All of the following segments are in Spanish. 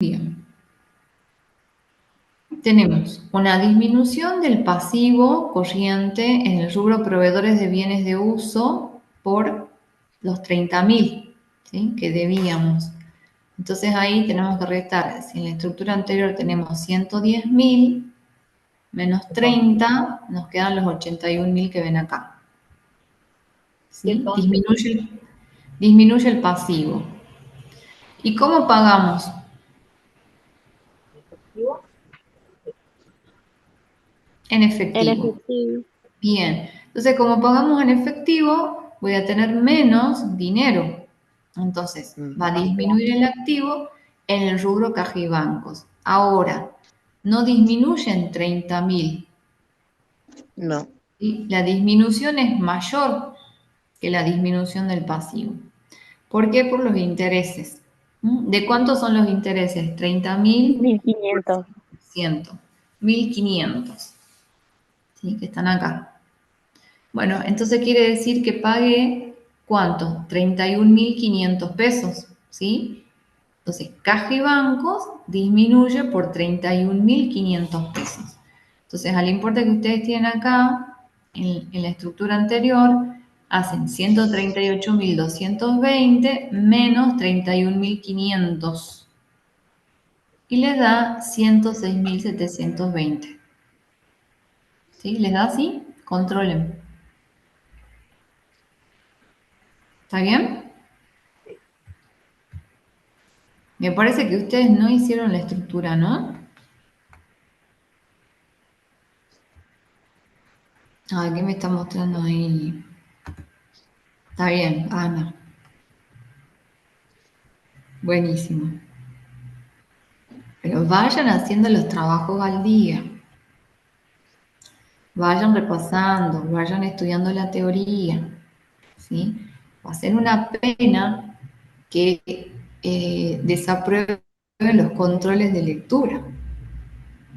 Bien. Tenemos una disminución del pasivo corriente en el rubro proveedores de bienes de uso por los 30.000, ¿sí?, que debíamos. Entonces ahí tenemos que restar, si en la estructura anterior tenemos 110.000 menos 30, nos quedan los 81.000 que ven acá. ¿Sí? Disminuye el pasivo. ¿Y cómo pagamos? ¿Efectivo? En En efectivo. efectivo. Bien, entonces como pagamos en efectivo, voy a tener menos dinero. Entonces, va a disminuir el activo en el rubro caja y bancos. Ahora, no disminuyen 30.000. No. ¿Sí? La disminución es mayor que la disminución del pasivo. ¿Por qué? Por los intereses. ¿De cuántos son los intereses? 30.000 por 1500. 100%. 1.500. ¿Sí? Que están acá. Bueno, entonces quiere decir que pague, ¿cuánto? 31.500 pesos, ¿sí? Entonces, caja y bancos disminuye por 31.500 pesos. Entonces, al importe que ustedes tienen acá, en la estructura anterior, hacen 138.220 menos 31.500 y les da 106.720. ¿Sí? ¿Les da así? Controlen. ¿Está bien? Me parece que ustedes no hicieron la estructura, ¿no? Ay, ¿qué me está mostrando ahí? Está bien, Ana. Buenísimo. Pero vayan haciendo los trabajos al día. Vayan repasando, vayan estudiando la teoría. ¿Sí? Va a ser una pena que desaprueben los controles de lectura.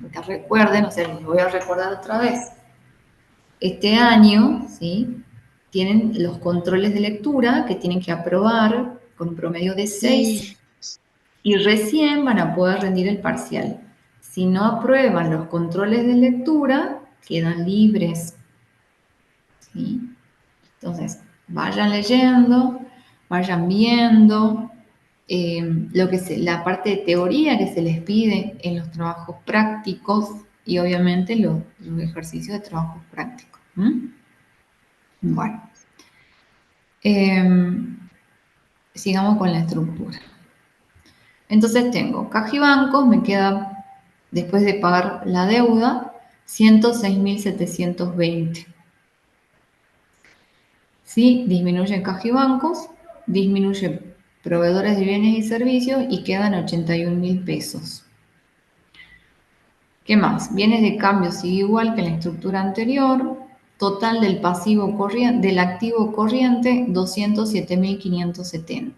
Porque recuerden, o sea, les voy a recordar otra vez. Este año, ¿sí?, tienen los controles de lectura que tienen que aprobar con un promedio de 6 y recién van a poder rendir el parcial. Si no aprueban los controles de lectura, quedan libres. ¿Sí? Entonces, vayan leyendo, vayan viendo la parte de teoría que se les pide en los trabajos prácticos y obviamente los ejercicios de trabajos prácticos. Bueno. Sigamos con la estructura. Entonces tengo caja y bancos, me queda, después de pagar la deuda, 106.720. ¿Sí? Disminuye caja y bancos, disminuye proveedores de bienes y servicios y quedan 81.000 pesos. ¿Qué más? Bienes de cambio sigue igual que en la estructura anterior. Total del pasivo corriente, del activo corriente, 207.570.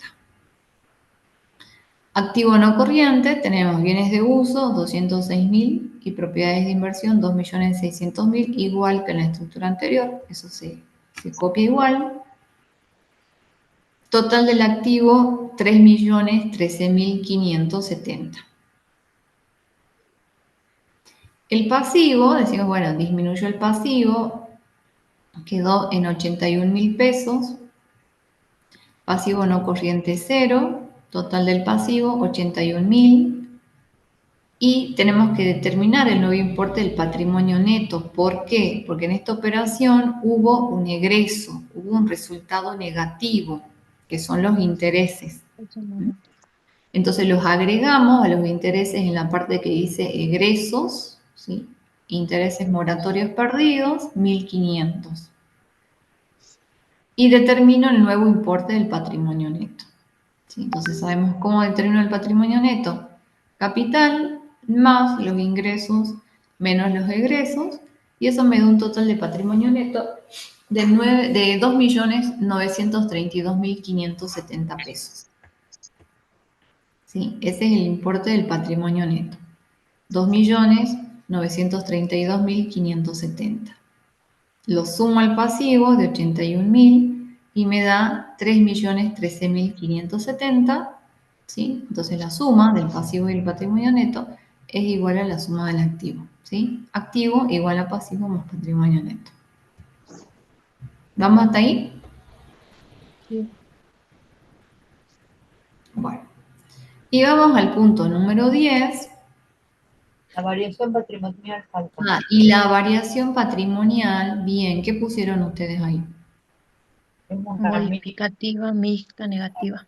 Activo no corriente, tenemos bienes de uso, 206.000 y propiedades de inversión, 2.600.000, igual que en la estructura anterior, eso se copia igual. Total del activo, 3.013.570. El pasivo, decimos, bueno, disminuyó el pasivo, quedó en 81.000 pesos. Pasivo no corriente 0, total del pasivo, 81.000. Y tenemos que determinar el nuevo importe del patrimonio neto. ¿Por qué? Porque en esta operación hubo un egreso, hubo un resultado negativo, que son los intereses. Entonces los agregamos a los intereses en la parte que dice egresos, ¿sí? Intereses moratorios perdidos, 1.500. Y determino el nuevo importe del patrimonio neto. ¿Sí? Entonces sabemos cómo determino el patrimonio neto. Capital más los ingresos menos los egresos, y eso me da un total de patrimonio neto de 2.932.570 pesos. ¿Sí? Ese es el importe del patrimonio neto. 2.932.570. Lo sumo al pasivo de 81.000 y me da 3.013.570. ¿sí? Entonces la suma del pasivo y el patrimonio neto es igual a la suma del activo, ¿sí? Activo igual a pasivo más patrimonio neto. ¿Vamos hasta ahí? Sí. Bueno. Y vamos al punto número 10. La variación patrimonial falta. Y la variación patrimonial, bien, ¿qué pusieron ustedes ahí? Es una Modificativa, mixta, negativa.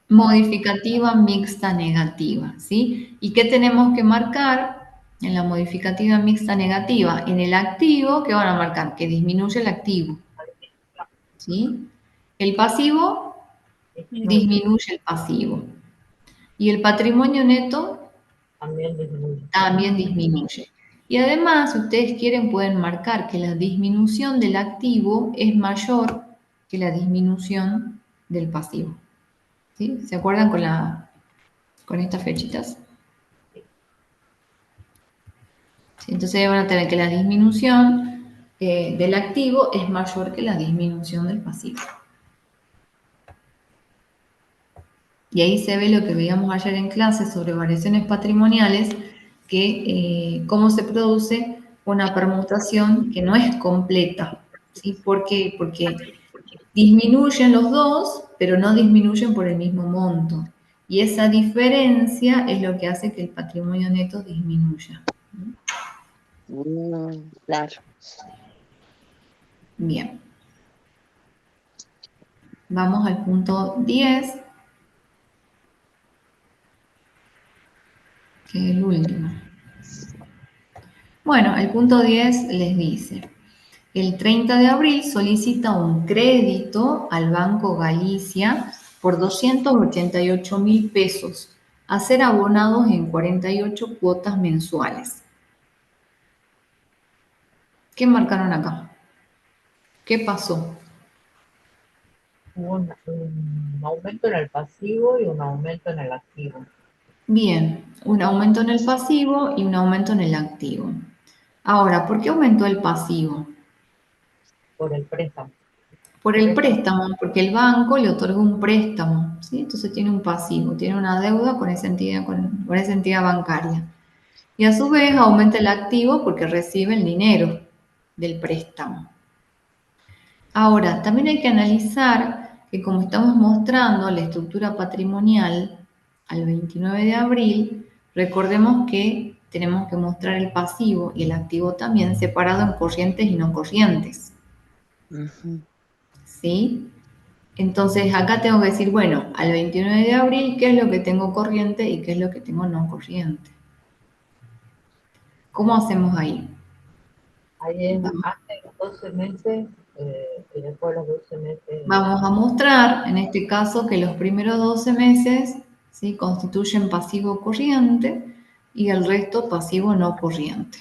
Modificativa mixta negativa, ¿sí? ¿Y qué tenemos que marcar en la modificativa mixta negativa? En el activo, ¿qué van a marcar? Que disminuye el activo, ¿sí? El pasivo disminuye el pasivo. Y el patrimonio neto también disminuye. también disminuye. Y además, si ustedes quieren, pueden marcar que la disminución del activo es mayor que la disminución del pasivo. ¿Sí? ¿Se acuerdan con estas fechitas? ¿Sí? Entonces van a tener que la disminución del activo es mayor que la disminución del pasivo. Y ahí se ve lo que veíamos ayer en clase sobre variaciones patrimoniales, que cómo se produce una permutación que no es completa. ¿Sí? ¿Por qué? Porque disminuyen los dos, pero no disminuyen por el mismo monto. Y esa diferencia es lo que hace que el patrimonio neto disminuya. Claro. Bien. Vamos al punto 10, que es el último. Bueno, el punto 10 les dice: el 30 de abril solicita un crédito al Banco Galicia por 288.000 pesos a ser abonados en 48 cuotas mensuales. ¿Qué marcaron acá? ¿Qué pasó? Hubo un aumento en el pasivo y un aumento en el activo. Bien, un aumento en el pasivo y un aumento en el activo. Ahora, ¿por qué aumentó el pasivo? Por el préstamo. Por el préstamo, porque el banco le otorga un préstamo, ¿sí? Entonces tiene un pasivo, tiene una deuda con esa entidad, con esa entidad bancaria. Y a su vez aumenta el activo porque recibe el dinero del préstamo. Ahora, también hay que analizar que como estamos mostrando la estructura patrimonial al 29 de abril, recordemos que tenemos que mostrar el pasivo y el activo también separado en corrientes y no corrientes. ¿Sí? Entonces acá tengo que decir, bueno, al 29 de abril, ¿qué es lo que tengo corriente y qué es lo que tengo no corriente? ¿Cómo hacemos ahí? Ahí es hace 12 meses y después de los 12 meses. Vamos a mostrar, en este caso, que los primeros 12 meses, ¿sí?, constituyen pasivo corriente y el resto pasivo no corriente.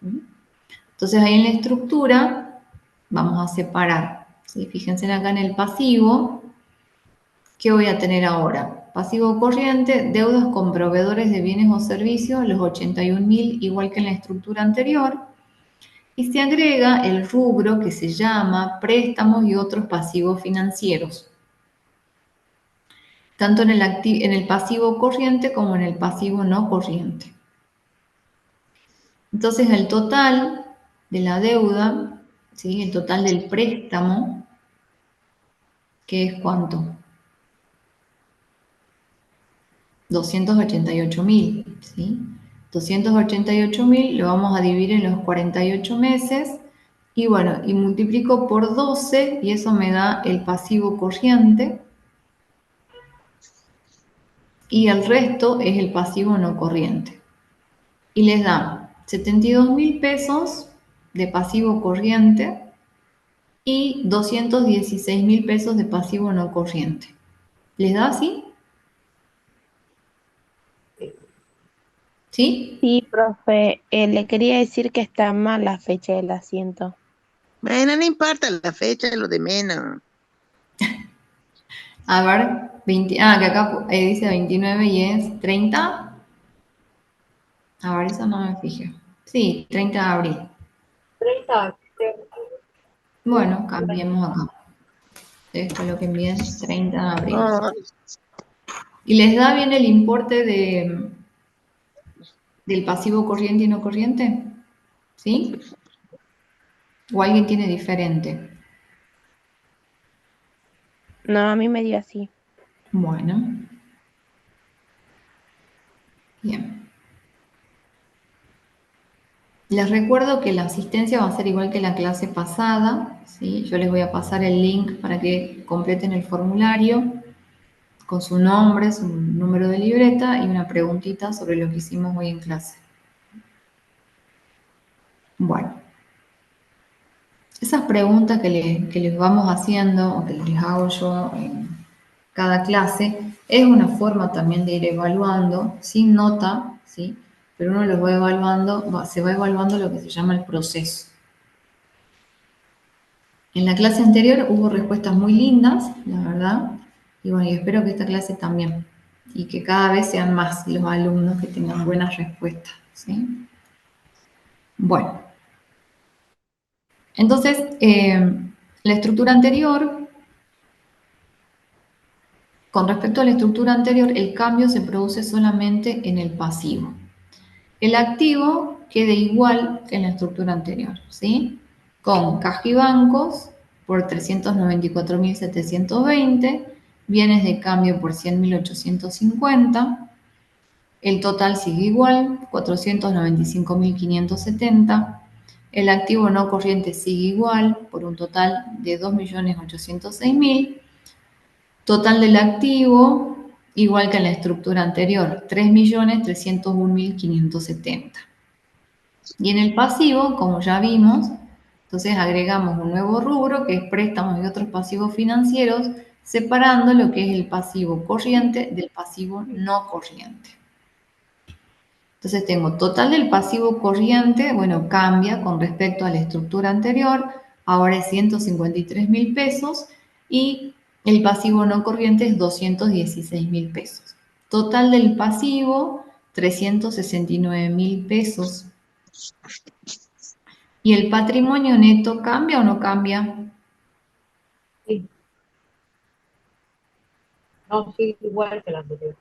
Entonces ahí en la estructura vamos a separar. ¿Sí? Fíjense acá en el pasivo, ¿qué voy a tener ahora? Pasivo corriente, deudas con proveedores de bienes o servicios, los 81.000, igual que en la estructura anterior. Y se agrega el rubro que se llama préstamos y otros pasivos financieros, tanto en el pasivo corriente como en el pasivo no corriente. Entonces el total de la deuda, ¿sí?, el total del préstamo, ¿qué es cuánto? 288.000, ¿sí? 288.000 lo vamos a dividir en los 48 meses y bueno, y multiplico por 12 y eso me da el pasivo corriente y el resto es el pasivo no corriente. Y les da 72.000 pesos de pasivo corriente y 216.000 pesos de pasivo no corriente. ¿Les da así? ¿Sí? Sí, profe, le quería decir que está mal la fecha del asiento. Bueno, no importa la fecha, lo de menos. A ver, que acá dice 29 y es 30. A ver, eso no me fijé. Sí, 30 de abril. 30. Bueno, cambiemos acá. Ustedes coloquen bien 30 de abril. Oh, ¿Y les da bien el importe del pasivo corriente y no corriente? ¿Sí? ¿O alguien tiene diferente? No, a mí me dio así. Bueno, bien. Les recuerdo que la asistencia va a ser igual que la clase pasada, ¿sí? Yo les voy a pasar el link para que completen el formulario con su nombre, su número de libreta y una preguntita sobre lo que hicimos hoy en clase. Bueno, esas preguntas que les vamos haciendo o que les hago yo en cada clase es una forma también de ir evaluando, sin nota, ¿sí? Pero uno los va evaluando, se va evaluando lo que se llama el proceso. En la clase anterior hubo respuestas muy lindas, la verdad, y bueno, y espero que esta clase también, y que cada vez sean más los alumnos que tengan buenas respuestas, ¿sí? Bueno, entonces, la estructura anterior, con respecto a la estructura anterior, el cambio se produce solamente en el pasivo. El activo queda igual que en la estructura anterior, ¿sí? Con caja y bancos por 394.720, bienes de cambio por 100.850, el total sigue igual, 495.570, el activo no corriente sigue igual por un total de 2.806.000, total del activo igual que en la estructura anterior, 3.301.570. Y en el pasivo, como ya vimos, entonces agregamos un nuevo rubro que es préstamos y otros pasivos financieros, separando lo que es el pasivo corriente del pasivo no corriente. Entonces tengo total del pasivo corriente, bueno, cambia con respecto a la estructura anterior, ahora es 153.000 pesos y el pasivo no corriente es 216.000 pesos. Total del pasivo, 369.000 pesos. ¿Y el patrimonio neto cambia o no cambia? Sí. No, sí, igual que la anterior.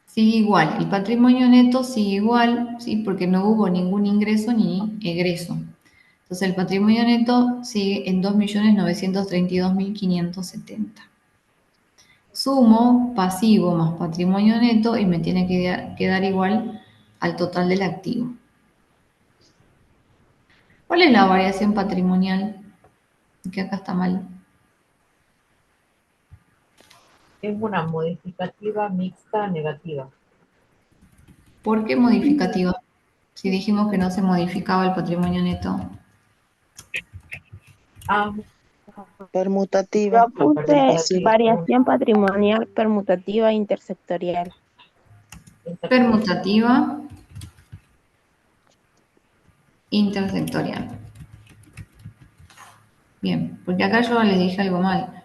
Sigue igual, el patrimonio neto sigue igual, ¿sí? Porque no hubo ningún ingreso ni egreso. Entonces el patrimonio neto sigue en 2.932.570. Sumo pasivo más patrimonio neto y me tiene que quedar igual al total del activo. ¿Cuál es la variación patrimonial? Que acá está mal. Es una modificativa mixta negativa. ¿Por qué modificativa? Si dijimos que no se modificaba el patrimonio neto. Ah, Permutativa. Yo puse Sí. variación patrimonial permutativa intersectorial. Permutativa intersectorial. Bien, porque acá yo les dije algo mal.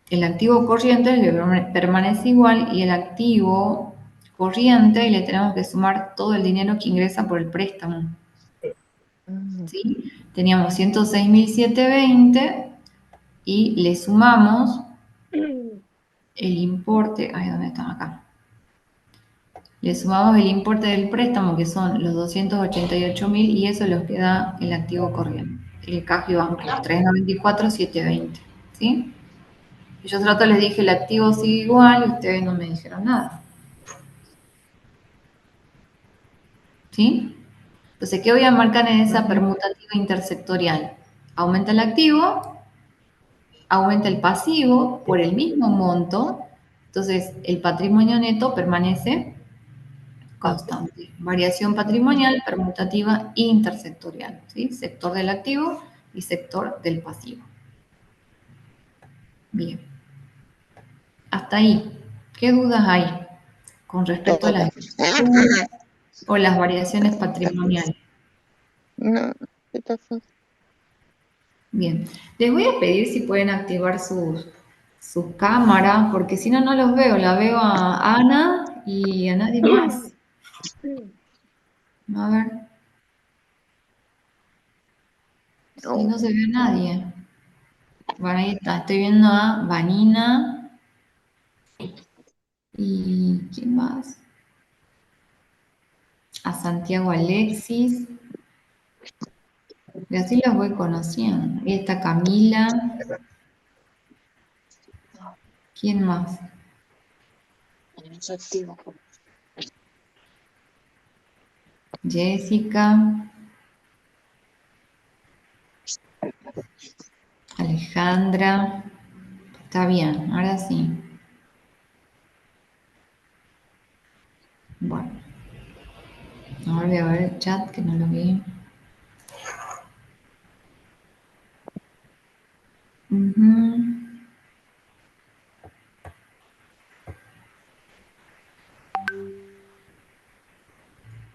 El activo corriente es el que permanece igual y el activo corriente y le tenemos que sumar todo el dinero que ingresa por el préstamo. ¿Sí? Teníamos 106.720 y le sumamos el importe, ay, ¿dónde está? Acá. Le sumamos el importe del préstamo, que son los 288.000, y eso es lo que da el activo corriente, el caja y banco, 394.720. ¿Sí? Y yo trato les dije el activo sigue igual y ustedes no me dijeron nada. ¿Sí? Entonces, ¿qué voy a marcar en esa permutativa intersectorial? Aumenta el activo, aumenta el pasivo por el mismo monto, entonces el patrimonio neto permanece constante. Variación patrimonial, permutativa intersectorial, ¿sí? Sector del activo y sector del pasivo. Bien. Hasta ahí. ¿Qué dudas hay con respecto a las estructuras o las variaciones patrimoniales? No, está fácil. Bien. Les voy a pedir si pueden activar sus cámaras, porque si no, no los veo. La veo a Ana y a nadie más. A ver. Sí, no se ve a nadie. Bueno, ahí está. Estoy viendo a Vanina ¿Y quién más? A Santiago Alexis. Y así los voy conociendo. Y está Camila. ¿Quién más? Jessica. Alejandra. Está bien, ahora sí. Bueno, ahora voy a ver el chat que no lo vi. Ujú.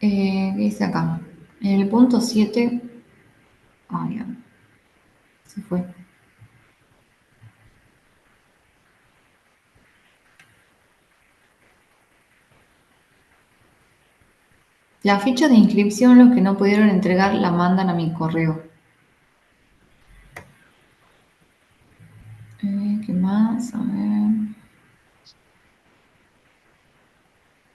¿Qué dice acá? En el punto 7. Ay, ya, se fue. La ficha de inscripción, los que no pudieron entregar, la mandan a mi correo. ¿Qué más? A ver.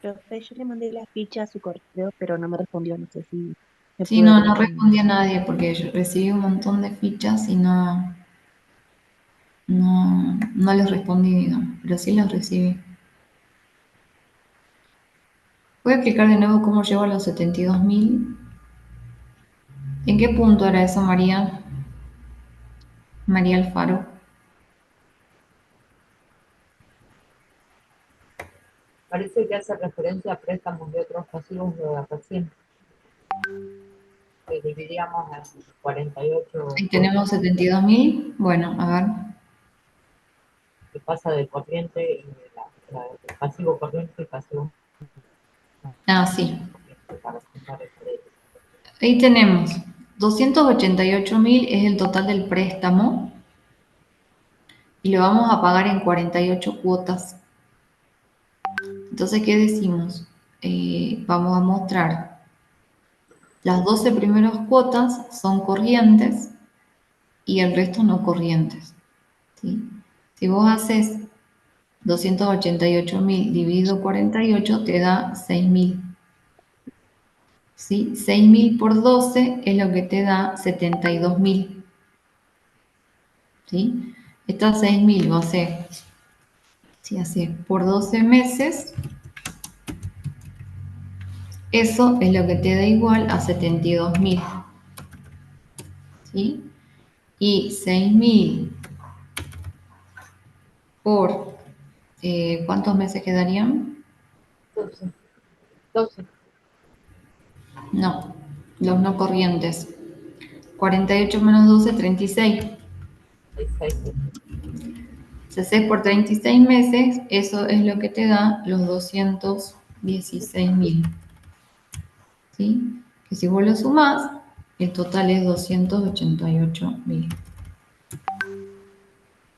Profe, yo le mandé la ficha a su correo, pero no me respondió. No sé si me Sí, puede no, no responder. respondí a nadie porque yo recibí un montón de fichas y no les respondí, digamos, pero sí los recibí. ¿Puede explicar de nuevo cómo llego a los 72.000? ¿En qué punto era eso, María? María Alfaro. Parece que hace referencia a préstamos de otros pasivos de la recién, que dividíamos en 48 Ahí tenemos cuotas, 72.000. Bueno, a ver. que pasa de corriente y el pasivo corriente y pasivo Ah, sí. corriente para juntar el crédito. Ahí tenemos 288.000 es el total del préstamo y lo vamos a pagar en 48 cuotas. Entonces, ¿qué decimos? Vamos a mostrar las 12 primeras cuotas son corrientes y el resto no corrientes. ¿Sí? Si vos haces 288.000 dividido 48 te da 6.000. ¿Sí? 6.000 por 12 es lo que te da 72.000. ¿Sí? Estas 6.000 va a ser, si haces por 12 meses, eso es lo que te da igual a 72.000. ¿Sí? Y 6.000 por, ¿cuántos meses quedarían? 12, 12, No, los no corrientes. 48 menos 12, 36. 6, Si haces por 36 meses, eso es lo que te da los 216.000. ¿Sí? Que si vos lo sumás, el total es 288.000.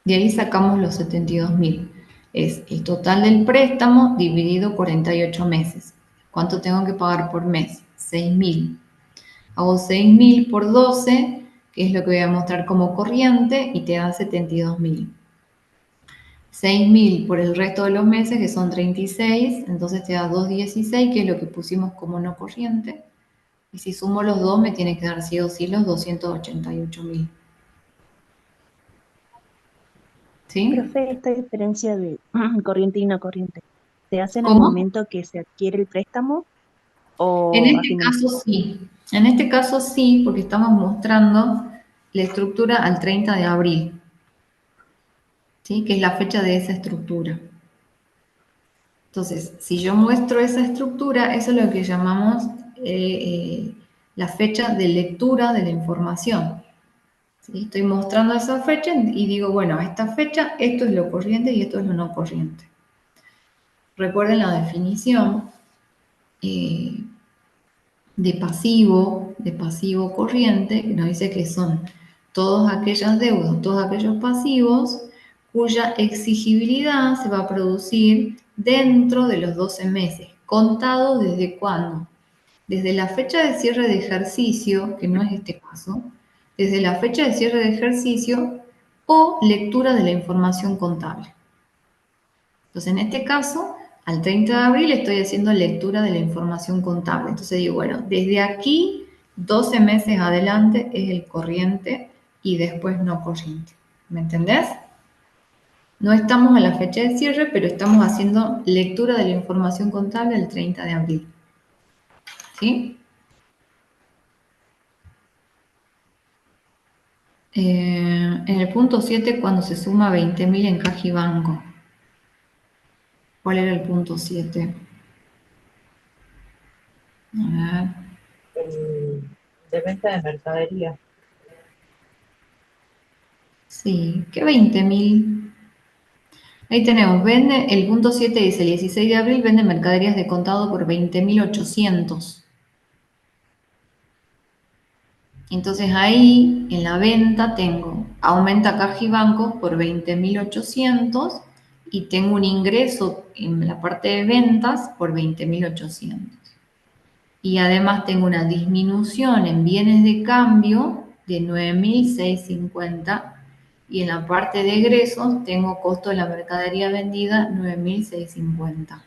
De ahí sacamos los 72.000. Es el total del préstamo dividido 48 meses. ¿Cuánto tengo que pagar por mes? 6.000. Hago 6.000 por 12, que es lo que voy a mostrar como corriente, y te da 72.000. 6.000 por el resto de los meses, que son 36, entonces te da 216, que es lo que pusimos como no corriente. Y si sumo los dos, me tiene que dar sí o sí los 288.000. ¿Sí? Profe, esta diferencia de corriente y no corriente, ¿se hace en el ¿Cómo? momento que se adquiere el préstamo En o a este fin de mes? caso sí. En este caso sí, porque estamos mostrando la estructura al 30 de abril, ¿sí? Que es la fecha de esa estructura. Entonces, si yo muestro esa estructura, eso es lo que llamamos la fecha de lectura de la información. ¿Sí? Estoy mostrando esa fecha y digo, bueno, a esta fecha esto es lo corriente y esto es lo no corriente. Recuerden la definición eh, de pasivo corriente, que nos dice que son todas aquellas deudas, todos aquellos pasivos cuya exigibilidad se va a producir dentro de los 12 meses. ¿Contado desde cuándo? Desde la fecha de cierre de ejercicio, que no es este caso, desde la fecha de cierre de ejercicio o lectura de la información contable. Entonces, en este caso, Al 30 de abril estoy haciendo lectura de la información contable. Entonces digo, bueno, desde aquí 12 meses adelante es el corriente y después no corriente. ¿Me entendés? No estamos a la fecha de cierre, pero estamos haciendo lectura de la información contable el 30 de abril. ¿Sí? En el punto 7, cuando se suma 20.000 en caja y banco. ¿Cuál era el punto 7? A ver. De venta de mercadería. Sí, ¿qué 20.000? Ahí tenemos, vende, el punto 7 dice, el 16 de abril vende mercaderías de contado por 20.800. Entonces ahí, en la venta, tengo, aumenta caja y banco por 20.800 y tengo un ingreso en la parte de ventas por 20.800. Y además tengo una disminución en bienes de cambio de 9.650 y en la parte de egresos tengo costo de la mercadería vendida 9.650.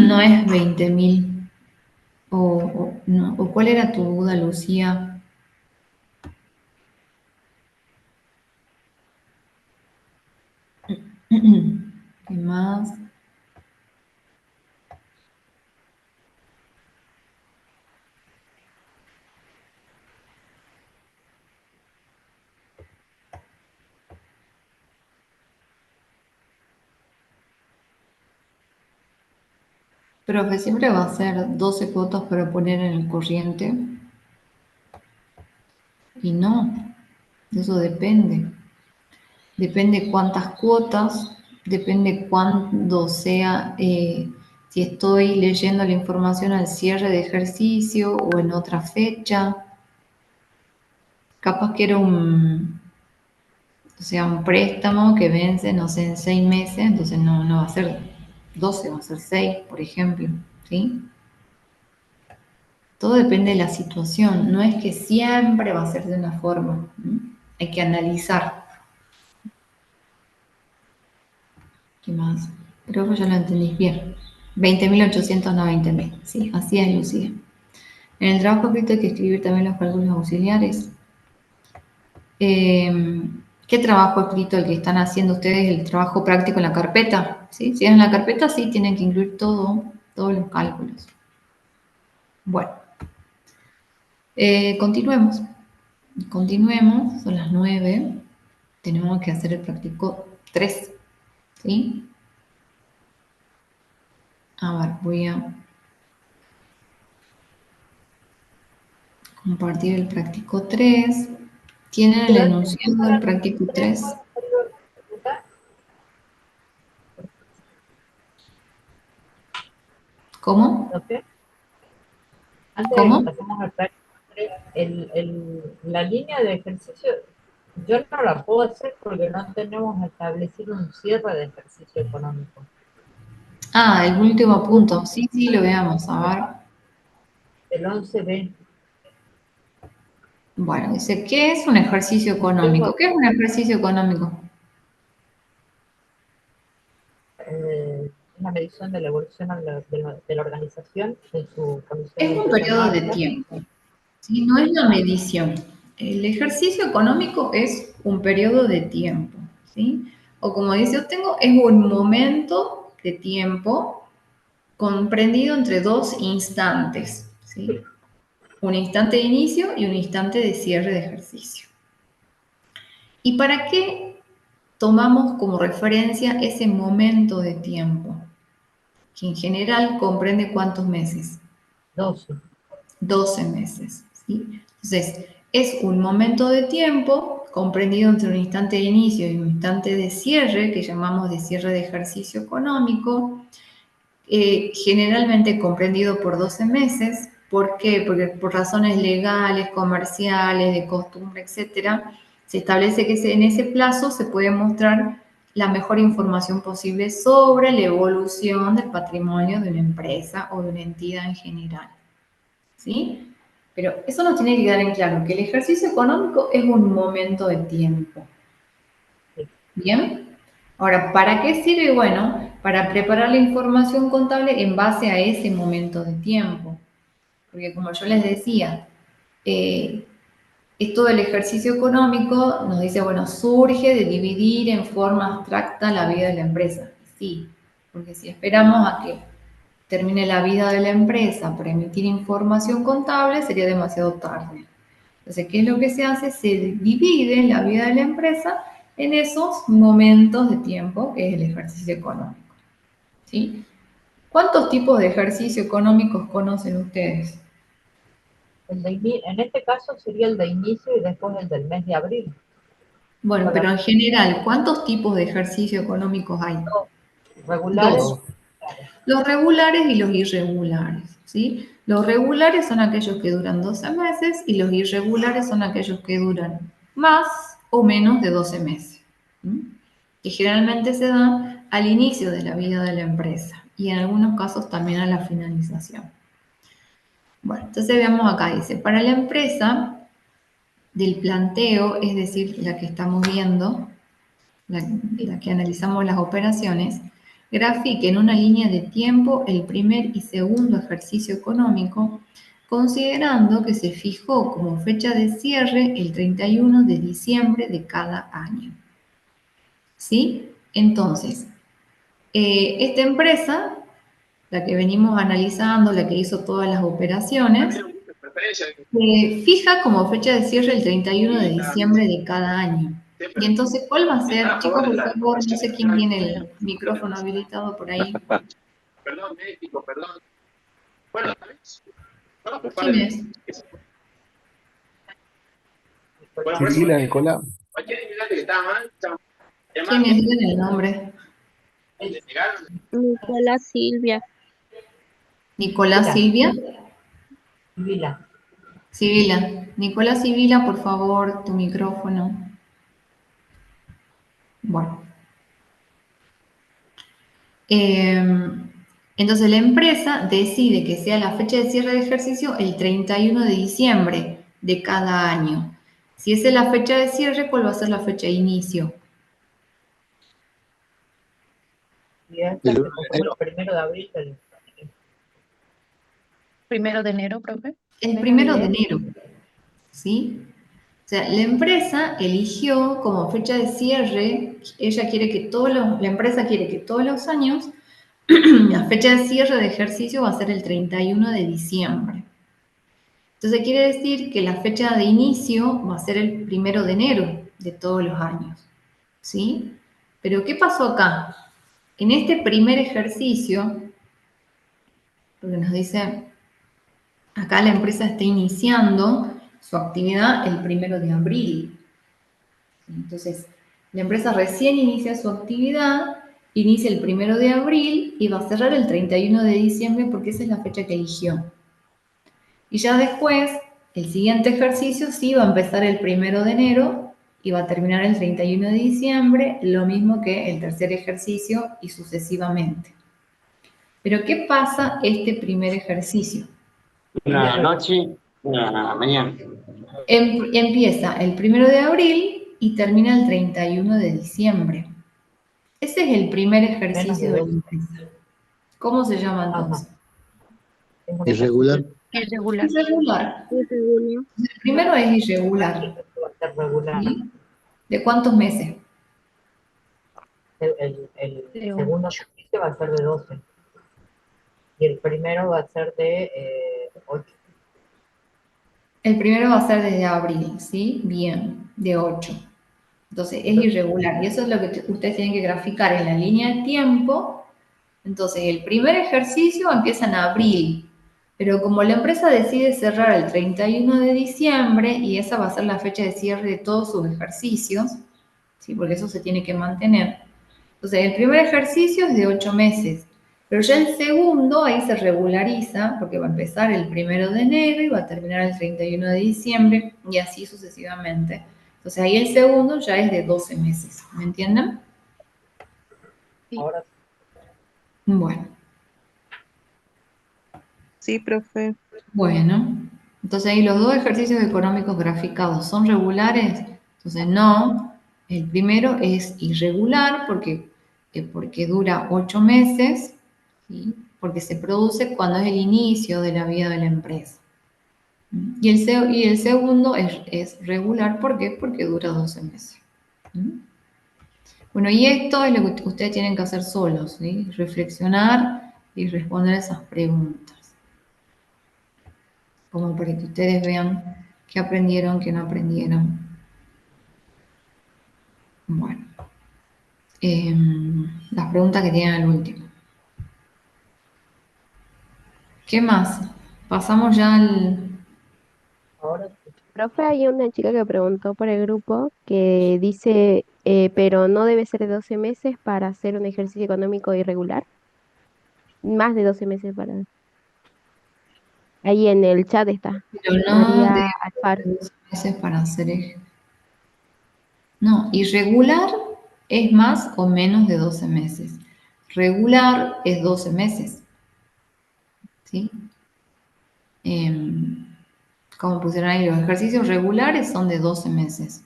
No es 20.000. No, ¿o cuál era tu duda, Lucía? ¿Qué más? Profe, siempre va a ser 12 cuotas para poner en el corriente. Y no, eso depende. Depende cuántas cuotas, depende cuándo sea, si estoy leyendo la información al cierre de ejercicio o en otra fecha. Capaz que era un préstamo que vence, no sé, en 6 meses, entonces no va a ser 12, va a ser 6, por ejemplo, ¿sí? Todo depende de la situación, no es que siempre va a ser de una forma, ¿sí? Hay que analizar. ¿Qué más? Creo que ya lo entendís bien. 20.800, no 20.000. Sí, así es, Lucía. En el trabajo escrito hay que escribir también los cálculos auxiliares. ¿Qué trabajo escrito el que están haciendo ustedes? El trabajo práctico en la carpeta. ¿Sí? Si es en la carpeta, sí, tienen que incluir todos los cálculos. Bueno, continuemos. Continuemos, son las 9. Tenemos que hacer el práctico 3. ¿Sí? A ver, voy a compartir el práctico 3. ¿Tienen el enunciado del práctico 3? ¿Cómo? ¿Ok? Antes de que ¿Cómo? pasemos al práctico, la línea de ejercicio, yo no la puedo hacer porque no tenemos establecido un cierre de ejercicio económico. Ah, el último punto. Sí, sí, lo veamos. A ver. El 11B. Bueno, dice, ¿qué es un ejercicio económico? ¿Qué es un ejercicio económico? Una medición de la evolución de la organización en su condición Es de un empresa periodo de nuestra. tiempo. ¿Sí? No es la medición. El ejercicio económico es un periodo de tiempo. ¿Sí? O como dice Ostengo, es un momento de tiempo comprendido entre dos instantes. ¿Sí? Un instante de inicio y un instante de cierre de ejercicio. ¿Y para qué tomamos como referencia ese momento de tiempo? Que en general comprende ¿cuántos meses? 12. 12 meses. ¿Sí? Entonces, es un momento de tiempo comprendido entre un instante de inicio y un instante de cierre, que llamamos de cierre de ejercicio económico, generalmente comprendido por 12 meses. ¿Por qué? Porque por razones legales, comerciales, de costumbre, etcétera, se establece que en ese plazo se puede mostrar la mejor información posible sobre la evolución del patrimonio de una empresa o de una entidad en general. ¿Sí? Pero eso nos tiene que quedar en claro, que el ejercicio económico es un momento de tiempo. ¿Bien? Ahora, ¿para qué sirve? Bueno, para preparar la información contable en base a ese momento de tiempo. Porque como yo les decía, esto del ejercicio económico nos dice, bueno, surge de dividir en forma abstracta la vida de la empresa. Sí, porque si esperamos a que termine la vida de la empresa para emitir información contable, sería demasiado tarde. Entonces, ¿qué es lo que se hace? Se divide la vida de la empresa en esos momentos de tiempo, que es el ejercicio económico. ¿Sí? ¿Cuántos tipos de ejercicio económicos conocen ustedes? En este caso sería el de inicio y después el del mes de abril. Bueno, Con pero en las general, ¿cuántos tipos de ejercicio económicos hay? regulares. Dos. Los regulares y los irregulares, ¿sí? Los regulares son aquellos que duran 12 meses y los irregulares son aquellos que duran más o menos de 12 meses, ¿sí? Que generalmente se dan al inicio de la vida de la empresa y en algunos casos también a la finalización. Bueno, entonces veamos acá, dice, para la empresa del planteo, es decir, la que estamos viendo, la que analizamos las operaciones, grafique en una línea de tiempo el primer y segundo ejercicio económico, considerando que se fijó como fecha de cierre el 31 de diciembre de cada año. ¿Sí? Entonces, esta empresa, la que venimos analizando, la que hizo todas las operaciones, fija como fecha de cierre el 31 de diciembre de cada año. Y entonces, ¿cuál va a ser? Chicos, por favor, no sé quién tiene el micrófono habilitado por ahí. Perdón, México, perdón. Bueno, ¿Quién es? Sibila, Nicolás. cualquier inmigrante que estaba mal, ¿Quién es? Digan el nombre. Nicolás Silvia. Nicolás Silvia. Vila. Sibila. Nicolás Sibila, por favor, tu micrófono. Bueno. Entonces la empresa decide que sea la fecha de cierre de ejercicio el 31 de diciembre de cada año. Si esa es la fecha de cierre, ¿cuál va a ser la fecha de inicio? Y esta se conforma el 1 de abril del 1 de enero, profe. El 1 de enero, ¿sí? O sea, la empresa eligió como fecha de cierre, la empresa quiere que todos los años la fecha de cierre de ejercicio va a ser el 31 de diciembre. Entonces quiere decir que la fecha de inicio va a ser el 1 de enero de todos los años, ¿sí? Pero ¿qué pasó acá? En este primer ejercicio, porque nos dice, acá la empresa está iniciando su actividad el 1 de abril. Entonces, la empresa recién inicia su actividad, inicia el 1 de abril y va a cerrar el 31 de diciembre porque esa es la fecha que eligió. Y ya después, el siguiente ejercicio sí va a empezar el 1 de enero y va a terminar el 31 de diciembre, lo mismo que el tercer ejercicio y sucesivamente. Pero ¿qué pasa este primer ejercicio? Una noche, una mañana. Empieza el 1 de abril y termina el 31 de diciembre. Ese es el primer ejercicio de la empresa. ¿Cómo se llama entonces? Irregular. Irregular. Irregular. Irregular. El primero es irregular. regular. ¿Sí? ¿De cuántos meses? El segundo ejercicio va a ser de 12. Y el primero va a ser de 8. El primero va a ser desde abril, ¿sí? Bien, de 8. Entonces es irregular. Y eso es lo que ustedes tienen que graficar en la línea de tiempo. Entonces el primer ejercicio empieza en abril. Pero como la empresa decide cerrar el 31 de diciembre y esa va a ser la fecha de cierre de todos sus ejercicios, ¿sí? Porque eso se tiene que mantener. Entonces, el primer ejercicio es de 8 meses, pero ya el segundo ahí se regulariza porque va a empezar el 1 de enero y va a terminar el 31 de diciembre y así sucesivamente. Entonces, ahí el segundo ya es de 12 meses, ¿me entienden? Sí. Ahora Bueno. Sí, profe. Bueno, entonces ahí los dos ejercicios económicos graficados son regulares, entonces no, El primero es irregular porque dura 8 meses, ¿sí? Porque se produce cuando es el inicio de la vida de la empresa. Y el segundo es regular, ¿por qué? Porque dura 12 meses. ¿Mm? Bueno, y esto es lo que ustedes tienen que hacer solos, ¿sí? Reflexionar y responder esas preguntas, como para que ustedes vean qué aprendieron, qué no aprendieron. Bueno, las preguntas que tienen al último. ¿Qué más? Pasamos ya al... Ahora sí. Profe, hay una chica que preguntó por el grupo que dice, pero no debe ser de 12 meses para hacer un ejercicio económico irregular. Más de 12 meses para... Ahí en el chat está, Pero no de María Alfaro. 12 meses para hacer No, irregular es más o menos de 12 meses. Regular es 12 meses. ¿Sí? Como pusieron ahí, los ejercicios regulares son de 12 meses.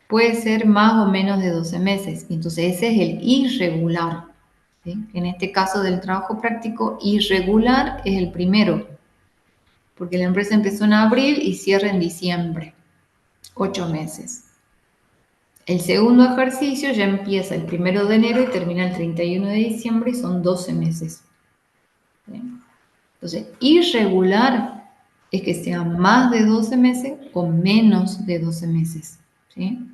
Puede ser más o menos de 12 meses. Entonces ese es el irregular. ¿Sí? En este caso del trabajo práctico, irregular es el primero. Porque la empresa empezó en abril y cierra en diciembre. 8 meses. El segundo ejercicio ya empieza el 1 de enero y termina el 31 de diciembre y son 12 meses. ¿Bien? Entonces, irregular es que sea más de 12 meses o menos de 12 meses. ¿Sí?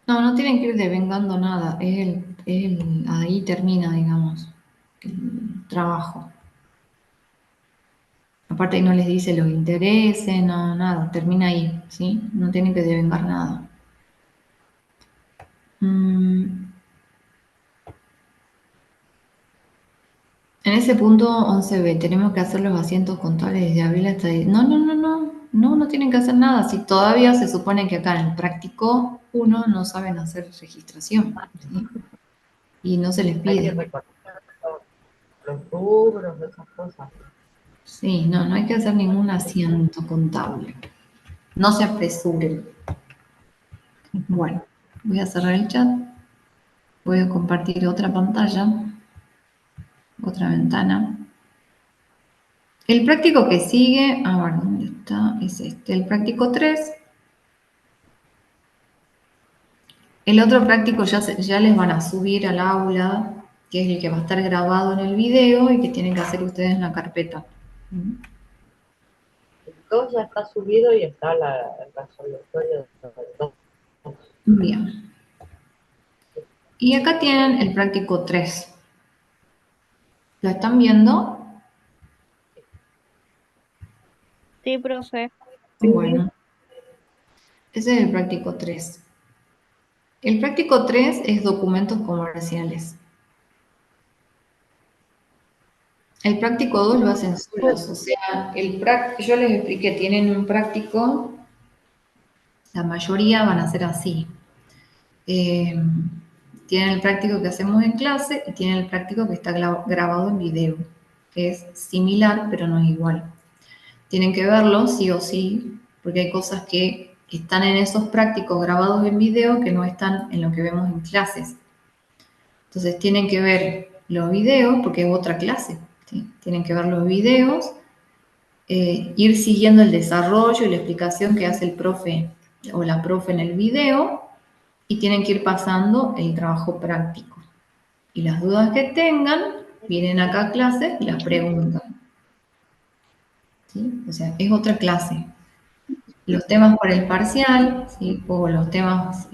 No, no tienen que ir devengando nada. Ahí termina, digamos, el trabajo. Aparte no les dice los intereses, no, nada, termina ahí, ¿sí? No tienen que devengar nada. En ese punto 11b, tenemos que hacer los asientos contables desde abril hasta... No tienen que hacer nada. Si todavía se supone que acá en el práctico 1 no saben hacer registración, ¿sí? Y no se les Hay que pide. reconocer los rubros, esas cosas. Sí, no hay que hacer ningún asiento contable. No se apresuren. Bueno, voy a cerrar el chat. Voy a compartir otra pantalla, otra ventana. El práctico que sigue, a ver, ¿dónde está? Es este, el práctico 3. El otro práctico ya les van a subir al aula, que es el que va a estar grabado en el video y que tienen que hacer ustedes en la carpeta. El 2 ya está subido y está el resolvatorio del 2. Bien. Y acá tienen el práctico 3. ¿Lo están viendo? Sí, profe. Bueno, ese es el práctico 3. El práctico 3 es documentos comerciales. El práctico 2 lo hacen solos, o sea, yo les expliqué, tienen un práctico, la mayoría van a ser así. Tienen el práctico que hacemos en clase y tienen el práctico que está grabado en video, que es similar, pero no es igual. Tienen que verlo sí o sí, porque hay cosas que están en esos prácticos grabados en video que no están en lo que vemos en clases. Entonces tienen que ver los videos, porque es otra clase, ¿sí? Tienen que ver los videos, ir siguiendo el desarrollo y la explicación que hace el profe o la profe en el video, y tienen que ir pasando el trabajo práctico. Y las dudas que tengan, vienen acá a clase y las preguntan. ¿Sí? O sea, es otra clase. Los temas para el parcial, ¿sí? O los temas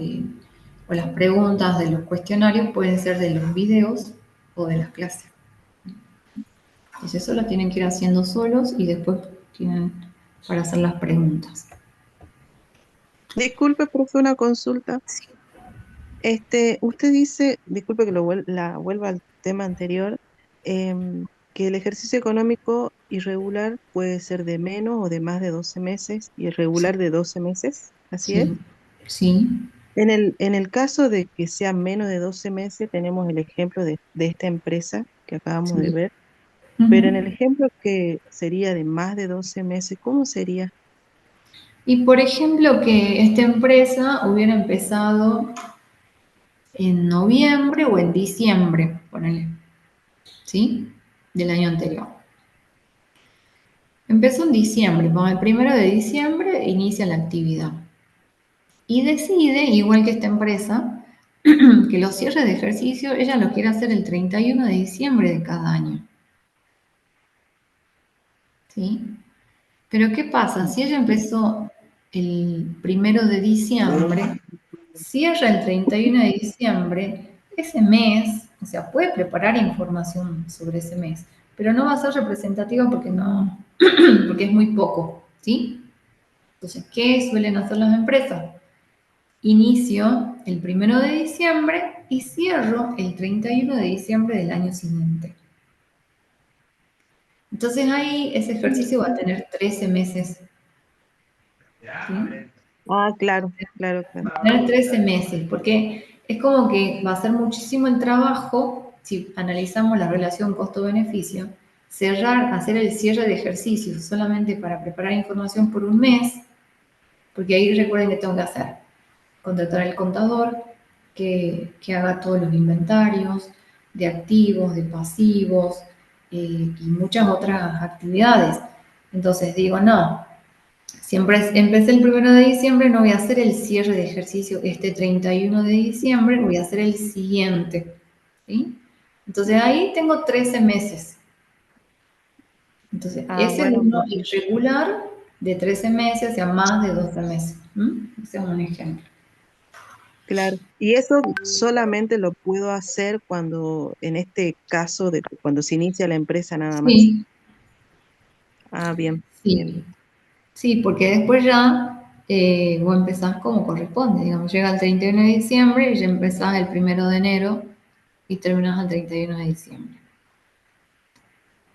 o las preguntas de los cuestionarios pueden ser de los videos o de las clases. Entonces eso lo tienen que ir haciendo solos y después tienen para hacer las preguntas. Disculpe, profe, una consulta. Usted dice, disculpe que la vuelva al tema anterior, que el ejercicio económico irregular puede ser de menos o de más de 12 meses y el regular de 12 meses, ¿así es? Sí, Sí. En el caso de que sea menos de 12 meses, tenemos el ejemplo de esta empresa que acabamos de Sí. ver, pero en el Ujú. ejemplo que sería de más de 12 meses, ¿cómo sería? Y por ejemplo, que esta empresa hubiera empezado en noviembre o en diciembre, ponele, ¿sí? Del año anterior. Empezó en diciembre, con el 1 de diciembre inicia la actividad. Y decide, igual que esta empresa, que los cierres de ejercicio ella los quiere hacer el 31 de diciembre de cada año. ¿Sí? Pero ¿qué pasa? Si ella empezó el 1 de diciembre, cierra el 31 de diciembre, ese mes, o sea, puede preparar información sobre ese mes, pero no va a ser representativa porque no, porque es muy poco, ¿sí? Entonces, ¿qué suelen hacer las empresas? Inicio el 1 de diciembre y cierro el 31 de diciembre del año siguiente. Entonces ahí ese ejercicio va a tener 13 meses. ¿Sí? Ah, claro, claro, claro. Va a tener 13 meses, porque es como que va a ser muchísimo el trabajo, si analizamos la relación costo-beneficio, hacer el cierre de ejercicios solamente para preparar información por un mes, porque ahí recuerden que tengo que hacer, contratar al contador que haga todos los inventarios de activos, de pasivos y muchas otras actividades. Entonces digo, no, siempre empecé el 1 de diciembre, no voy a hacer el cierre de ejercicio este 31 de diciembre, voy a hacer el siguiente. ¿Sí? Entonces ahí tengo 13 meses. Entonces, Ah, ese es bueno, uno irregular de 13 meses, o sea, más de 12 meses. Ese es un ejemplo. claro. Y eso solamente lo puedo hacer cuando, en este caso, de cuando se inicia la empresa nada más. Sí, Ah, bien, bien, sí, bien. sí, porque después ya vos empezás como corresponde, digamos, llega el 31 de diciembre y ya empezás el 1 de enero y terminás el 31 de diciembre.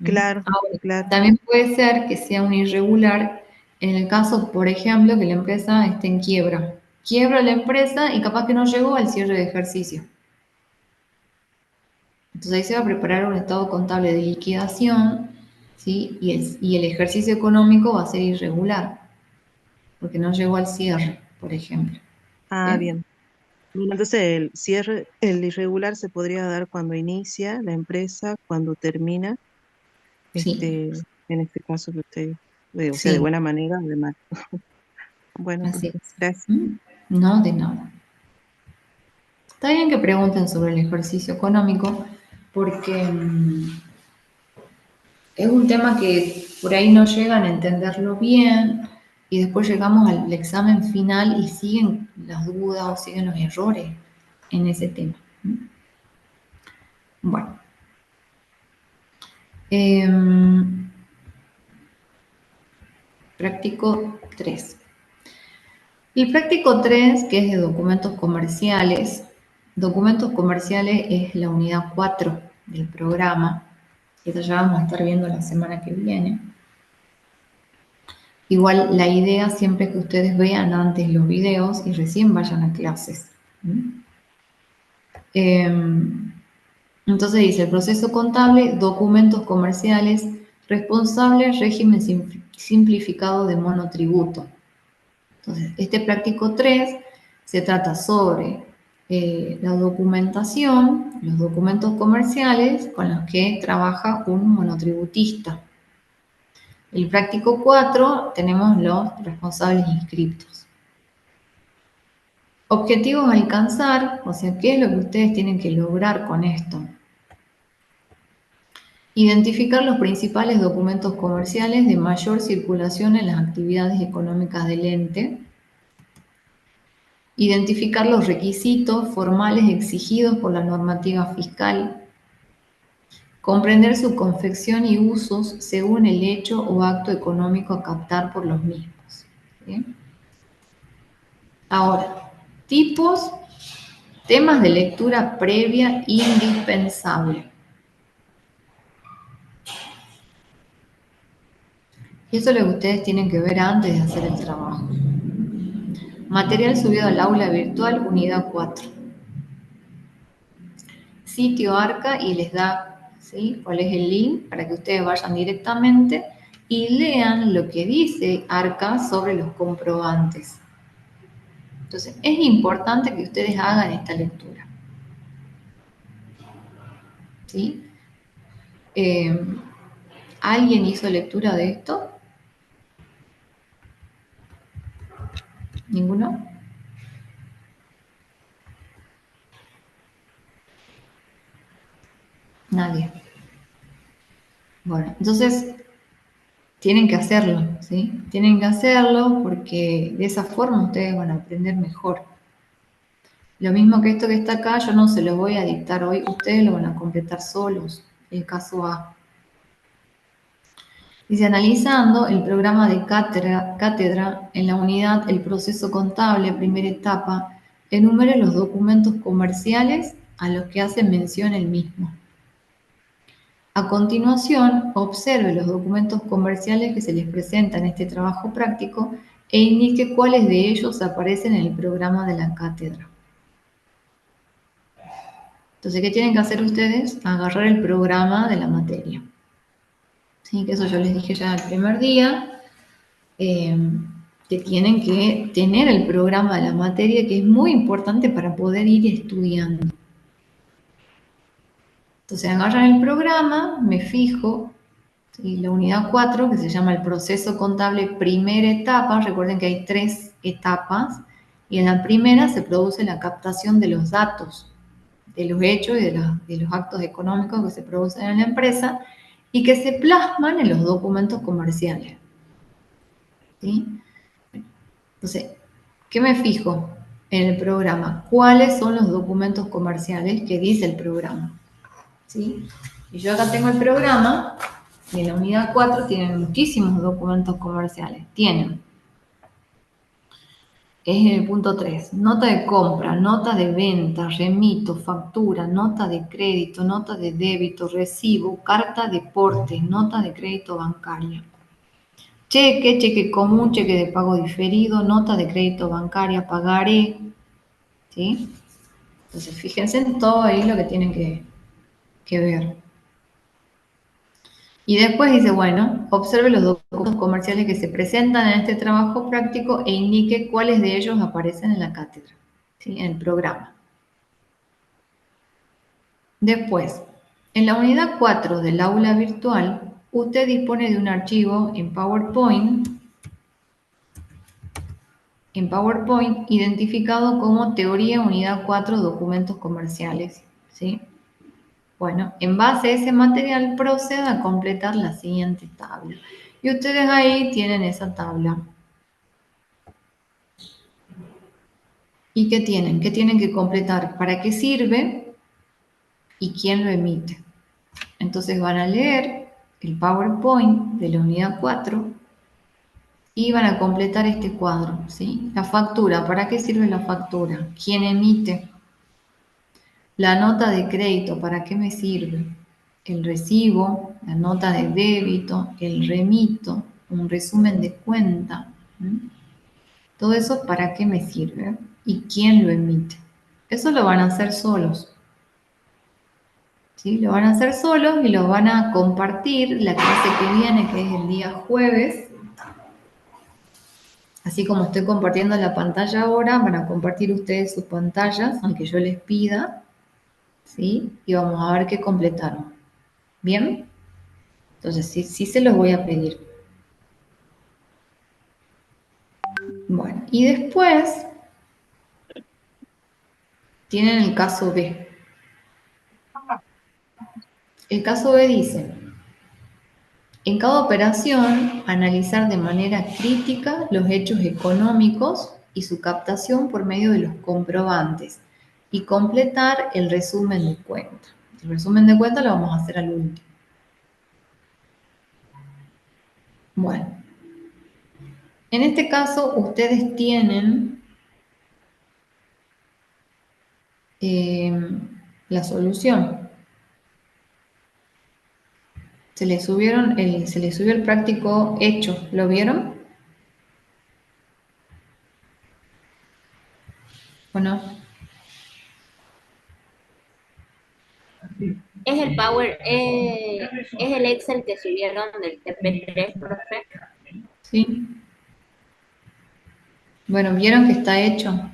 Claro, Ahora, claro. también puede ser que sea un irregular en el caso, por ejemplo, que la empresa esté en quiebra. Quiebra la empresa y capaz que no llegó al cierre de ejercicio. Entonces ahí se va a preparar un estado contable de liquidación, ¿sí? Y el ejercicio económico va a ser irregular, porque no llegó al cierre, por ejemplo. Ah, ¿Sí? bien. Bueno, entonces el cierre, el irregular se podría dar cuando inicia la empresa, cuando termina, Sí, en este caso que usted, o sea, de sí, buena manera o de mal. Bueno, así profe, es. gracias. No, de nada. Está bien que pregunten sobre el ejercicio económico, porque es un tema que por ahí no llegan a entenderlo bien y después llegamos al examen final y siguen las dudas o siguen los errores en ese tema. Bueno, práctico 3. El práctico 3, que es de documentos comerciales es la unidad 4 del programa, que esto ya vamos a estar viendo la semana que viene. Igual la idea siempre es que ustedes vean antes los videos y recién vayan a clases. Entonces dice, el proceso contable, documentos comerciales, responsables, régimen simplificado de monotributo. Entonces, este práctico 3 se trata sobre la documentación, los documentos comerciales con los que trabaja un monotributista. El práctico 4 tenemos los responsables inscriptos. Objetivos a alcanzar, o sea, ¿qué es lo que ustedes tienen que lograr con esto? Identificar los principales documentos comerciales de mayor circulación en las actividades económicas del ente. Identificar los requisitos formales exigidos por la normativa fiscal. Comprender su confección y usos según el hecho o acto económico a captar por los mismos. ¿Sí? Ahora, temas de lectura previa indispensable. Y eso es lo que ustedes tienen que ver antes de hacer el trabajo. Material subido al aula virtual, unidad 4. Sitio Arca y les da, ¿sí?, cuál es el link para que ustedes vayan directamente y lean lo que dice Arca sobre los comprobantes. Entonces, es importante que ustedes hagan esta lectura. ¿Sí? ¿Alguien hizo lectura de esto? ¿Ninguno? Nadie. Bueno, entonces tienen que hacerlo, ¿sí? Tienen que hacerlo porque de esa forma ustedes van a aprender mejor. Lo mismo que esto que está acá, yo no se los voy a dictar hoy, ustedes lo van a completar solos, el caso A. Dice, analizando el programa de cátedra en la unidad El proceso contable, primera etapa, enumere los documentos comerciales a los que hace mención el mismo. A continuación, observe los documentos comerciales que se les presentan en este trabajo práctico e indique cuáles de ellos aparecen en el programa de la cátedra. Entonces, ¿qué tienen que hacer ustedes? Agarrar el programa de la materia. ¿Sí? Que eso yo les dije ya el primer día, que tienen que tener el programa de la materia, que es muy importante para poder ir estudiando. Entonces, agarran el programa, me fijo, ¿sí?, la unidad 4, que se llama el proceso contable primera etapa. Recuerden que hay 3 etapas, y en la primera se produce la captación de los datos, de los hechos y de los actos económicos que se producen en la empresa y que se plasman en los documentos comerciales. ¿Sí? Entonces, ¿qué me fijo en el programa? ¿Cuáles son los documentos comerciales que dice el programa? ¿Sí? Y yo acá tengo el programa, y en la unidad 4 tienen muchísimos documentos comerciales. Tienen, es el punto 3, nota de compra, nota de venta, remito, factura, nota de crédito, nota de débito, recibo, carta de porte, nota de crédito bancaria. Cheque, cheque común, cheque de pago diferido, nota de crédito bancaria, pagaré, ¿sí? Entonces, fíjense en todo ahí lo que tienen que ver. Y después dice, bueno, observe los documentos comerciales que se presentan en este trabajo práctico e indique cuáles de ellos aparecen en la cátedra, ¿sí?, en el programa. Después, en la unidad 4 del aula virtual, usted dispone de un archivo en PowerPoint identificado como Teoría Unidad 4 Documentos Comerciales, ¿sí? Bueno, en base a ese material proceda a completar la siguiente tabla. Y ustedes ahí tienen esa tabla. ¿Y qué tienen? ¿Qué tienen que completar? ¿Para qué sirve? ¿Y quién lo emite? Entonces van a leer el PowerPoint de la unidad 4 y van a completar este cuadro, ¿sí? La factura, ¿para qué sirve la factura? ¿Quién emite? La nota de crédito, ¿para qué me sirve? El recibo, la nota de débito, el remito, un resumen de cuenta. Todo eso, ¿para qué me sirve? ¿Y quién lo emite? Eso lo van a hacer solos. ¿Sí? Lo van a hacer solos y lo van a compartir la clase que viene, que es el día jueves. Así como estoy compartiendo la pantalla ahora, van a compartir ustedes sus pantallas, aunque yo les pida, ¿sí? Y vamos a ver qué completaron. ¿Bien? Entonces, sí se los voy a pedir. Bueno, y después tienen el caso B. El caso B dice, en cada operación, analizar de manera crítica los hechos económicos y su captación por medio de los comprobantes y completar el resumen de cuenta. El resumen de cuenta lo vamos a hacer al último. Bueno, en este caso ustedes tienen la solución. Se le subió el práctico hecho, ¿lo vieron? ¿O no? Es el Power, es el Excel que subieron del TP3, profe. ¿Sí? Bueno, ¿vieron que está hecho?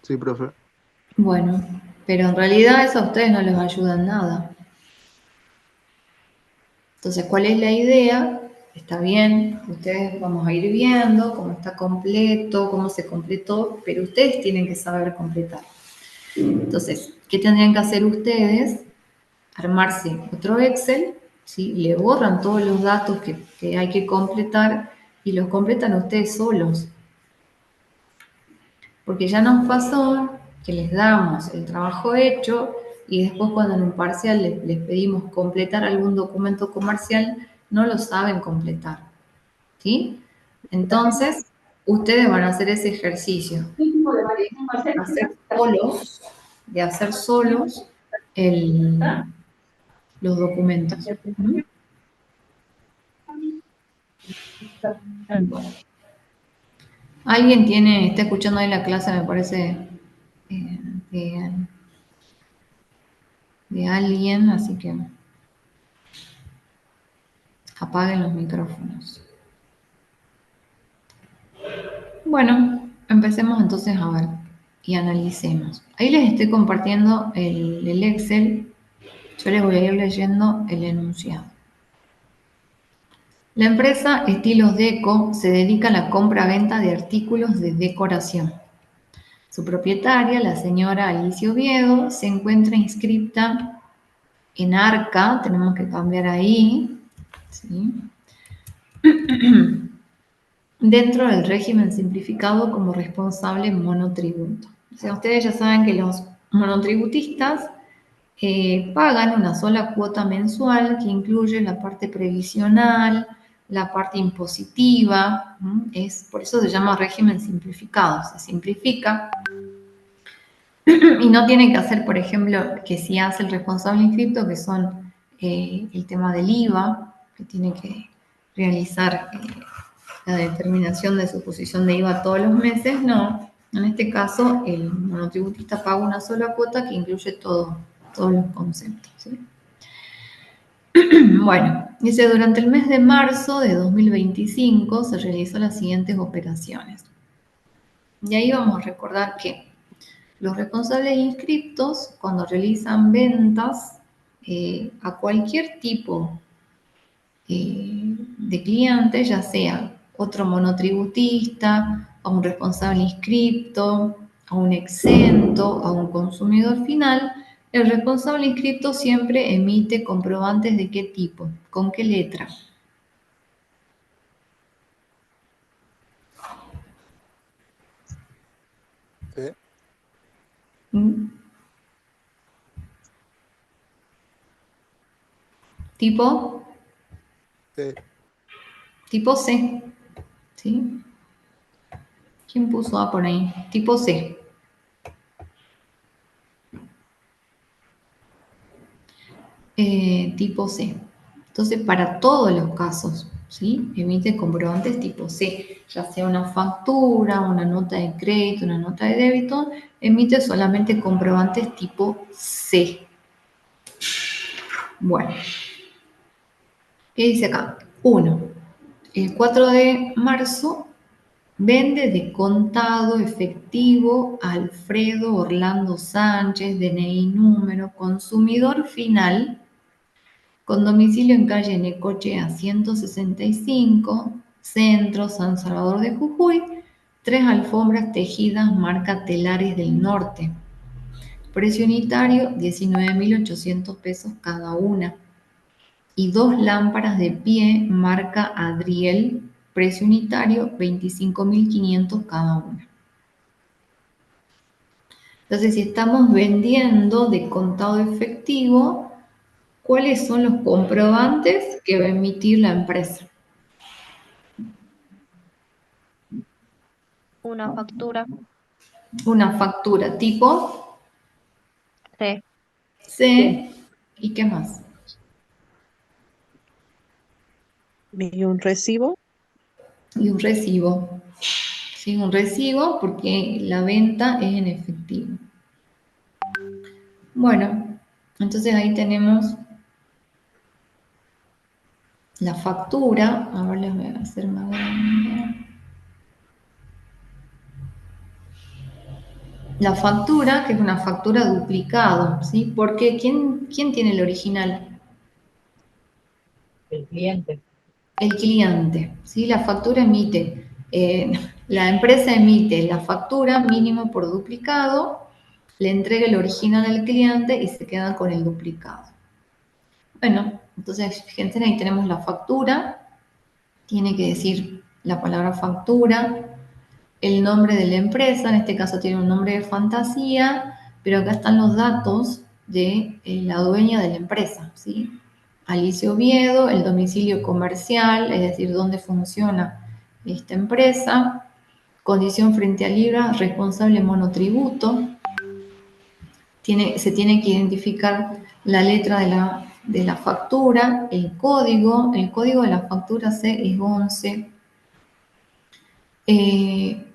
Sí, profe. Bueno, pero en realidad eso a ustedes no les ayuda en nada. Entonces, ¿cuál es la idea? Está bien, ustedes vamos a ir viendo cómo está completo, cómo se completó, pero ustedes tienen que saber completar. Entonces, ¿qué tendrían que hacer ustedes? Armarse otro Excel, ¿sí? Le borran todos los datos que hay que completar y los completan ustedes solos. Porque ya nos pasó que les damos el trabajo hecho y después cuando en un parcial les pedimos completar algún documento comercial, no lo saben completar. ¿Sí? Entonces, ustedes van a hacer ese ejercicio de hacer solos los documentos. ¿Mm? Bueno. Alguien está escuchando ahí la clase, me parece, de, de alguien, así que apaguen los micrófonos. Bueno, empecemos entonces a ver y analicemos. Ahí les estoy compartiendo el Excel. Yo les voy a ir leyendo el enunciado. La empresa Estilos Deco se dedica a la compra-venta de artículos de decoración. Su propietaria, la señora Alicia Oviedo, se encuentra inscripta en ARCA, tenemos que cambiar ahí, ¿sí? Dentro del régimen simplificado como responsable monotributo. O sea, ustedes ya saben que los monotributistas pagan una sola cuota mensual que incluye la parte previsional, la parte impositiva, por eso se llama régimen simplificado, se simplifica y no tiene que hacer, por ejemplo, que si hace el responsable inscripto, que son el tema del IVA, que tiene que realizar la determinación de su posición de IVA todos los meses, no. En este caso, el monotributista paga una sola cuota que incluye todos los conceptos, ¿sí? Bueno, dice, durante el mes de marzo de 2025 se realizó las siguientes operaciones. Y ahí vamos a recordar que los responsables inscriptos, cuando realizan ventas a cualquier tipo de cliente, ya sea otro monotributista, a un responsable inscripto, a un exento, a un consumidor final, el responsable inscripto siempre emite comprobantes de qué tipo, con qué letra. Sí. ¿Mm? ¿Tipo? Sí. Tipo C. ¿Sí? ¿Quién puso A por ahí? Tipo C. Tipo C. Entonces, para todos los casos, ¿sí? Emite comprobantes tipo C, ya sea una factura, una nota de crédito, una nota de débito, emite solamente comprobantes tipo C. Bueno, ¿qué dice acá? 1. El 4 de marzo vende de contado efectivo a Alfredo Orlando Sánchez, DNI número, consumidor final, con domicilio en calle Necochea 165, Centro, San Salvador de Jujuy, 3 alfombras tejidas marca Telares del Norte. Precio unitario, 19.800 pesos cada una. Y 2 lámparas de pie marca Adriel, precio unitario, 25.500 cada una. Entonces, si estamos vendiendo de contado efectivo, ¿cuáles son los comprobantes que va a emitir la empresa? Una factura. Una factura tipo Sí. C. ¿Y qué más? ¿Y un recibo? Y un recibo. ¿Sí? ¿sí? Un recibo porque la venta es en efectivo. Bueno, entonces ahí tenemos la factura. A ver, les voy a hacer más grande. La factura, que es una factura duplicado, ¿sí? Porque ¿quién tiene el original? El cliente. El cliente, ¿sí? La factura emite, la empresa emite la factura mínimo por duplicado, le entrega el original al cliente y se queda con el duplicado. Bueno, entonces, fíjense, ahí tenemos la factura, tiene que decir la palabra factura, el nombre de la empresa, en este caso tiene un nombre de fantasía, pero acá están los datos de la dueña de la empresa, ¿sí? Alicia Oviedo, el domicilio comercial, es decir, dónde funciona esta empresa, condición frente a Libra, responsable monotributo, se tiene que identificar la letra de la factura, el código de la factura C es 11,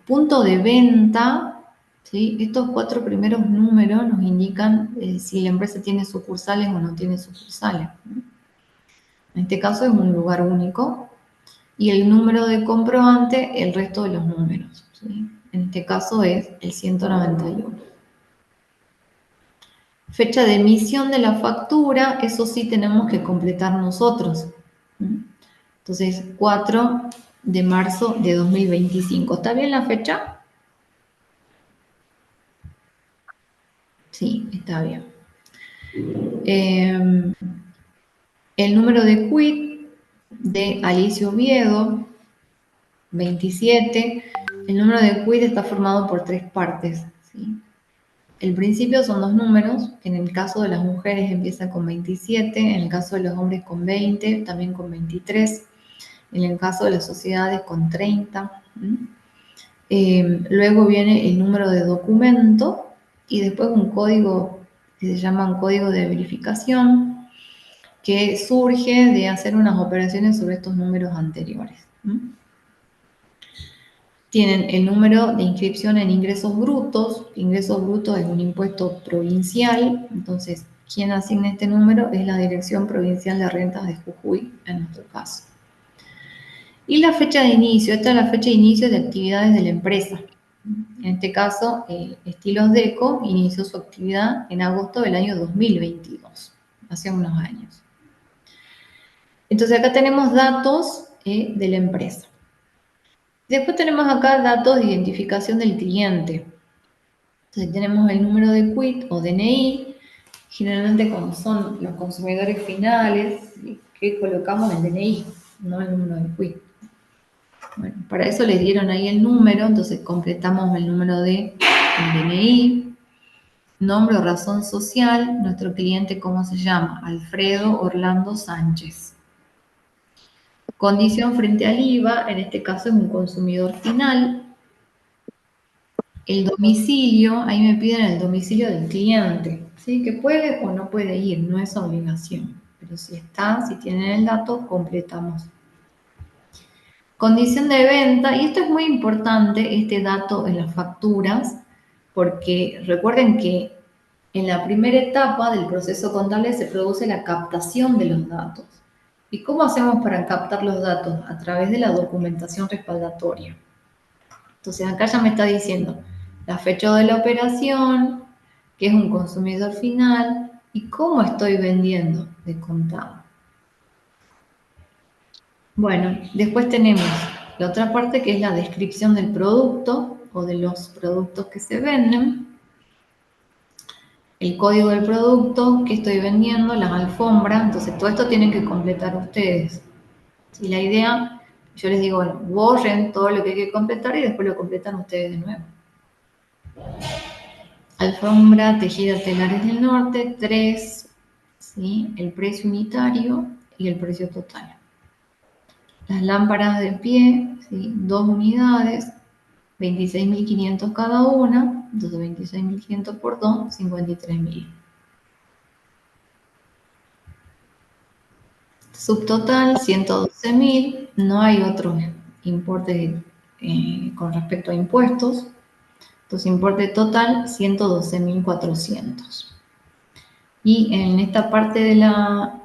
punto de venta, ¿sí? Estos 4 primeros números nos indican si la empresa tiene sucursales o no tiene sucursales, ¿no? En este caso es un lugar único. Y el número de comprobante, el resto de los números, ¿sí? En este caso es el 191. Fecha de emisión de la factura, eso sí tenemos que completar nosotros. Entonces, 4 de marzo de 2025. ¿Está bien la fecha? Sí, está bien. El número de quit de Alicia Oviedo, 27. El número de quit está formado por 3 partes, ¿sí? El principio son 2 números, que en el caso de las mujeres empieza con 27, en el caso de los hombres con 20, también con 23, en el caso de las sociedades con 30. Luego viene el número de documento y después un código que se llama un código de verificación, que surge de hacer unas operaciones sobre estos números anteriores. Tienen el número de inscripción en ingresos brutos. Ingresos brutos es un impuesto provincial, entonces quien asigna este número es la Dirección Provincial de Rentas de Jujuy, en nuestro caso. Y la fecha de inicio, esta es la fecha de inicio de actividades de la empresa. En este caso, Estilos Deco inició su actividad en agosto del año 2022, hace unos años. Entonces acá tenemos datos de la empresa. Después tenemos acá datos de identificación del cliente. Entonces tenemos el número de quit o DNI, generalmente como son los consumidores finales, que colocamos el DNI, no el número de quit. Bueno, para eso les dieron ahí el número, entonces completamos el número de DNI, nombre o razón social, nuestro cliente, ¿cómo se llama? Alfredo Orlando Sánchez. Condición frente al IVA, en este caso es un consumidor final. El domicilio, ahí me piden el domicilio del cliente, ¿sí? Que puede o no puede ir, no es obligación. Pero si está, si tienen el dato, completamos. Condición de venta, y esto es muy importante, este dato en las facturas, porque recuerden que en la primera etapa del proceso contable se produce la captación de los datos. ¿Y cómo hacemos para captar los datos? A través de la documentación respaldatoria. Entonces acá ya me está diciendo la fecha de la operación, que es un consumidor final, y cómo estoy vendiendo de contado. Bueno, después tenemos la otra parte que es la descripción del producto o de los productos que se venden. El código del producto que estoy vendiendo, las alfombras, entonces todo esto tienen que completar ustedes. Y la idea, yo les digo, bueno, borren todo lo que hay que completar y después lo completan ustedes de nuevo. Alfombra tejida telares del norte, 3, ¿sí? El precio unitario y el precio total. Las lámparas de pie, ¿sí? 2 unidades, 26.500 cada una, entonces 26.500 por 2, 53.000. Subtotal, 112.000, no hay otros importes con respecto a impuestos. Entonces, importe total 112.400. Y en esta parte de la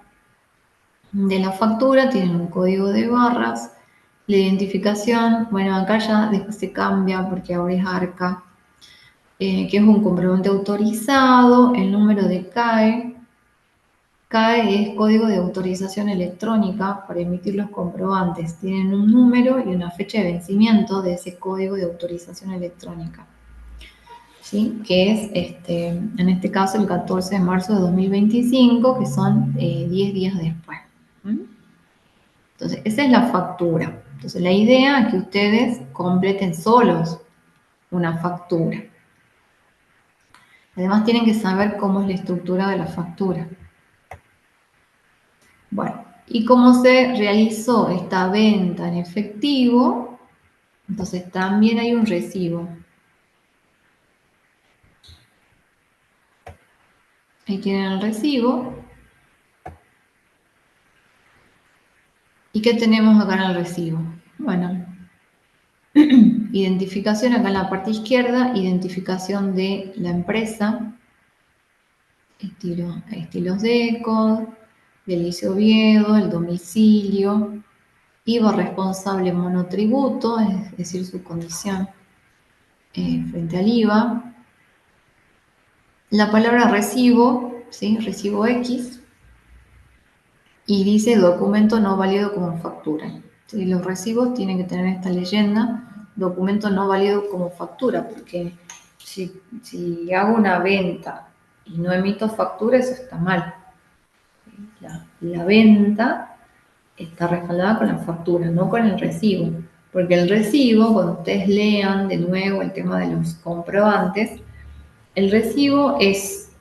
factura tienen un código de barras, la identificación, bueno, acá ya después se cambia porque ahora es ARCA, que es un comprobante autorizado, el número de CAE. CAE es Código de Autorización Electrónica para emitir los comprobantes. Tienen un número y una fecha de vencimiento de ese Código de Autorización Electrónica, ¿sí? Que es, en este caso, el 14 de marzo de 2025, que son 10 días después. Entonces, esa es la factura. Entonces, la idea es que ustedes completen solos una factura. Además, tienen que saber cómo es la estructura de la factura. Bueno, y cómo se realizó esta venta en efectivo, entonces también hay un recibo. Ahí tienen el recibo. ¿Y qué tenemos acá en el recibo? Bueno, identificación acá en la parte izquierda, identificación de la empresa, estilos DECO, del Liceo Oviedo, el domicilio, IVA responsable monotributo, es decir, su condición frente al IVA. La palabra recibo, ¿sí? Recibo X, y dice documento no válido como factura. ¿Sí? Los recibos tienen que tener esta leyenda, documento no válido como factura, porque si hago una venta y no emito factura, eso está mal. La venta está respaldada con la factura, no con el recibo. Porque el recibo, cuando ustedes lean de nuevo el tema de los comprobantes, el recibo es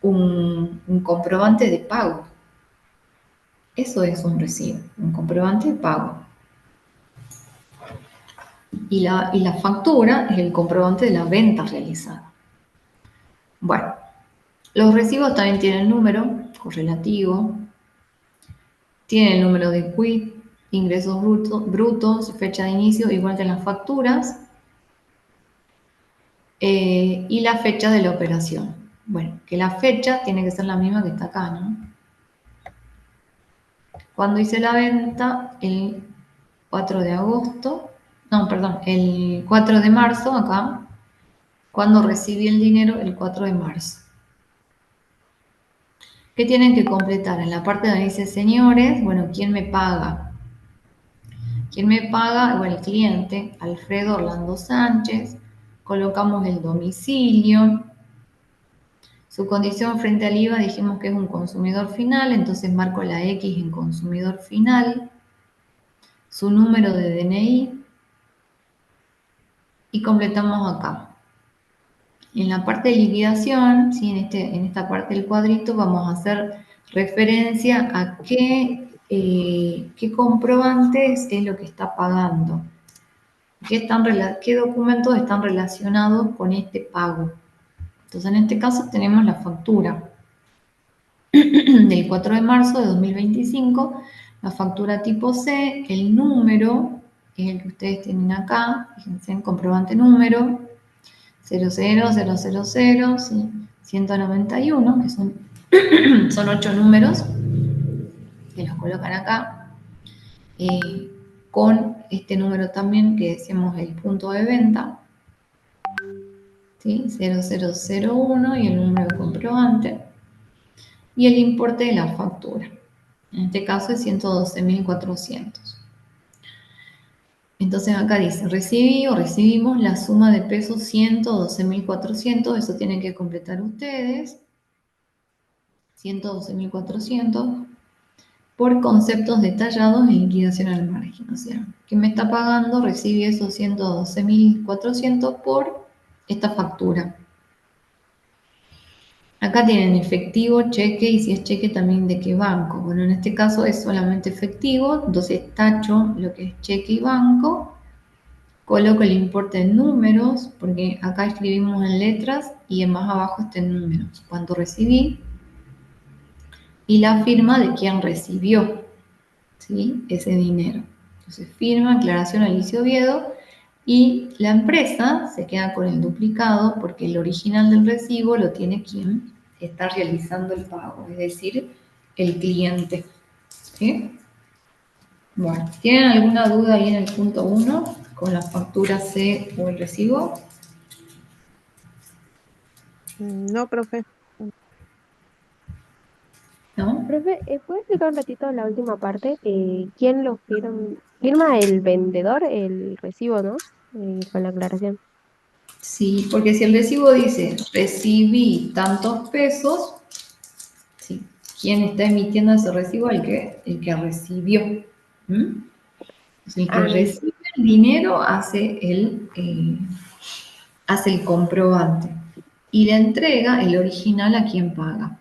un comprobante de pago. Eso es un recibo, un comprobante de pago. Y la factura es el comprobante de la venta realizada. Bueno, los recibos también tienen número correlativo, tienen el número de quit, ingresos brutos, fecha de inicio, igual que en las facturas, y la fecha de la operación. Bueno, que la fecha tiene que ser la misma que está acá, ¿no? Cuando hice la venta, el 4 de agosto, no, perdón, el 4 de marzo acá, cuando recibí el dinero, el 4 de marzo. ¿Qué tienen que completar? En la parte donde dice señores, bueno, ¿quién me paga? ¿Quién me paga? Bueno, el cliente, Alfredo Orlando Sánchez. Colocamos el domicilio. Su condición frente al IVA dijimos que es un consumidor final, entonces marco la X en consumidor final. Su número de DNI. Y completamos acá. En la parte de liquidación, ¿sí? en esta parte del cuadrito, vamos a hacer referencia a qué comprobantes es lo que está pagando. ¿Qué documentos están relacionados con este pago? Entonces, en este caso tenemos la factura del 4 de marzo de 2025, la factura tipo C, el número, que es el que ustedes tienen acá, fíjense en comprobante número, 00000, ¿sí? 191, que son 8 números, que los colocan acá, con este número también que decíamos el punto de venta, ¿sí? 0001 y el número de comprobante, y el importe de la factura. En este caso es 112.400. Entonces acá dice, recibí o recibimos la suma de pesos 112.400, eso tienen que completar ustedes, 112.400, por conceptos detallados en liquidación al margen. O sea, que me está pagando, recibe esos 112.400 por esta factura. Acá tienen efectivo, cheque, y si es cheque también de qué banco. Bueno, en este caso es solamente efectivo, entonces tacho lo que es cheque y banco, coloco el importe en números, porque acá escribimos en letras y en más abajo está en números. Cuánto recibí y la firma de quien recibió, ¿sí? Ese dinero. Entonces firma, aclaración Alicia Oviedo, Y la empresa se queda con el duplicado porque el original del recibo lo tiene quien está realizando el pago, es decir, el cliente. ¿Sí? Bueno, ¿tienen alguna duda ahí en el punto 1 con la factura C o el recibo? No, profe. ¿No? Profe, ¿puede explicar un ratito la última parte? ¿Quién lo firma? Firma el vendedor el recibo, ¿no? Con la aclaración. Sí, porque si el recibo dice recibí tantos pesos, sí, ¿quién está emitiendo ese recibo? El que recibió. ¿Mm? Entonces, el que Ah, recibe el dinero hace el comprobante y le entrega el original a quien paga.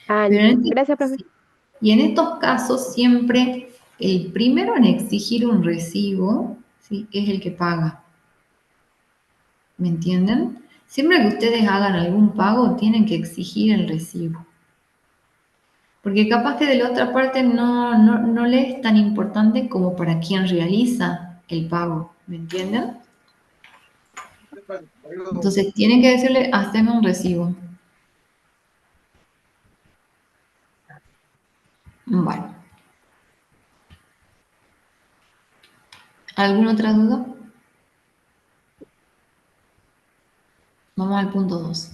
Pero entiendo. Gracias, profe. y en estos casos siempre el primero en exigir un recibo, ¿sí?, es el que paga. ¿Me entienden? Siempre que ustedes hagan algún pago, tienen que exigir el recibo. Porque capaz que de la otra parte no le es tan importante como para quien realiza el pago. ¿Me entienden? Entonces tienen que decirle, haceme un recibo. Bueno. ¿Alguna otra duda? Vamos al punto 2.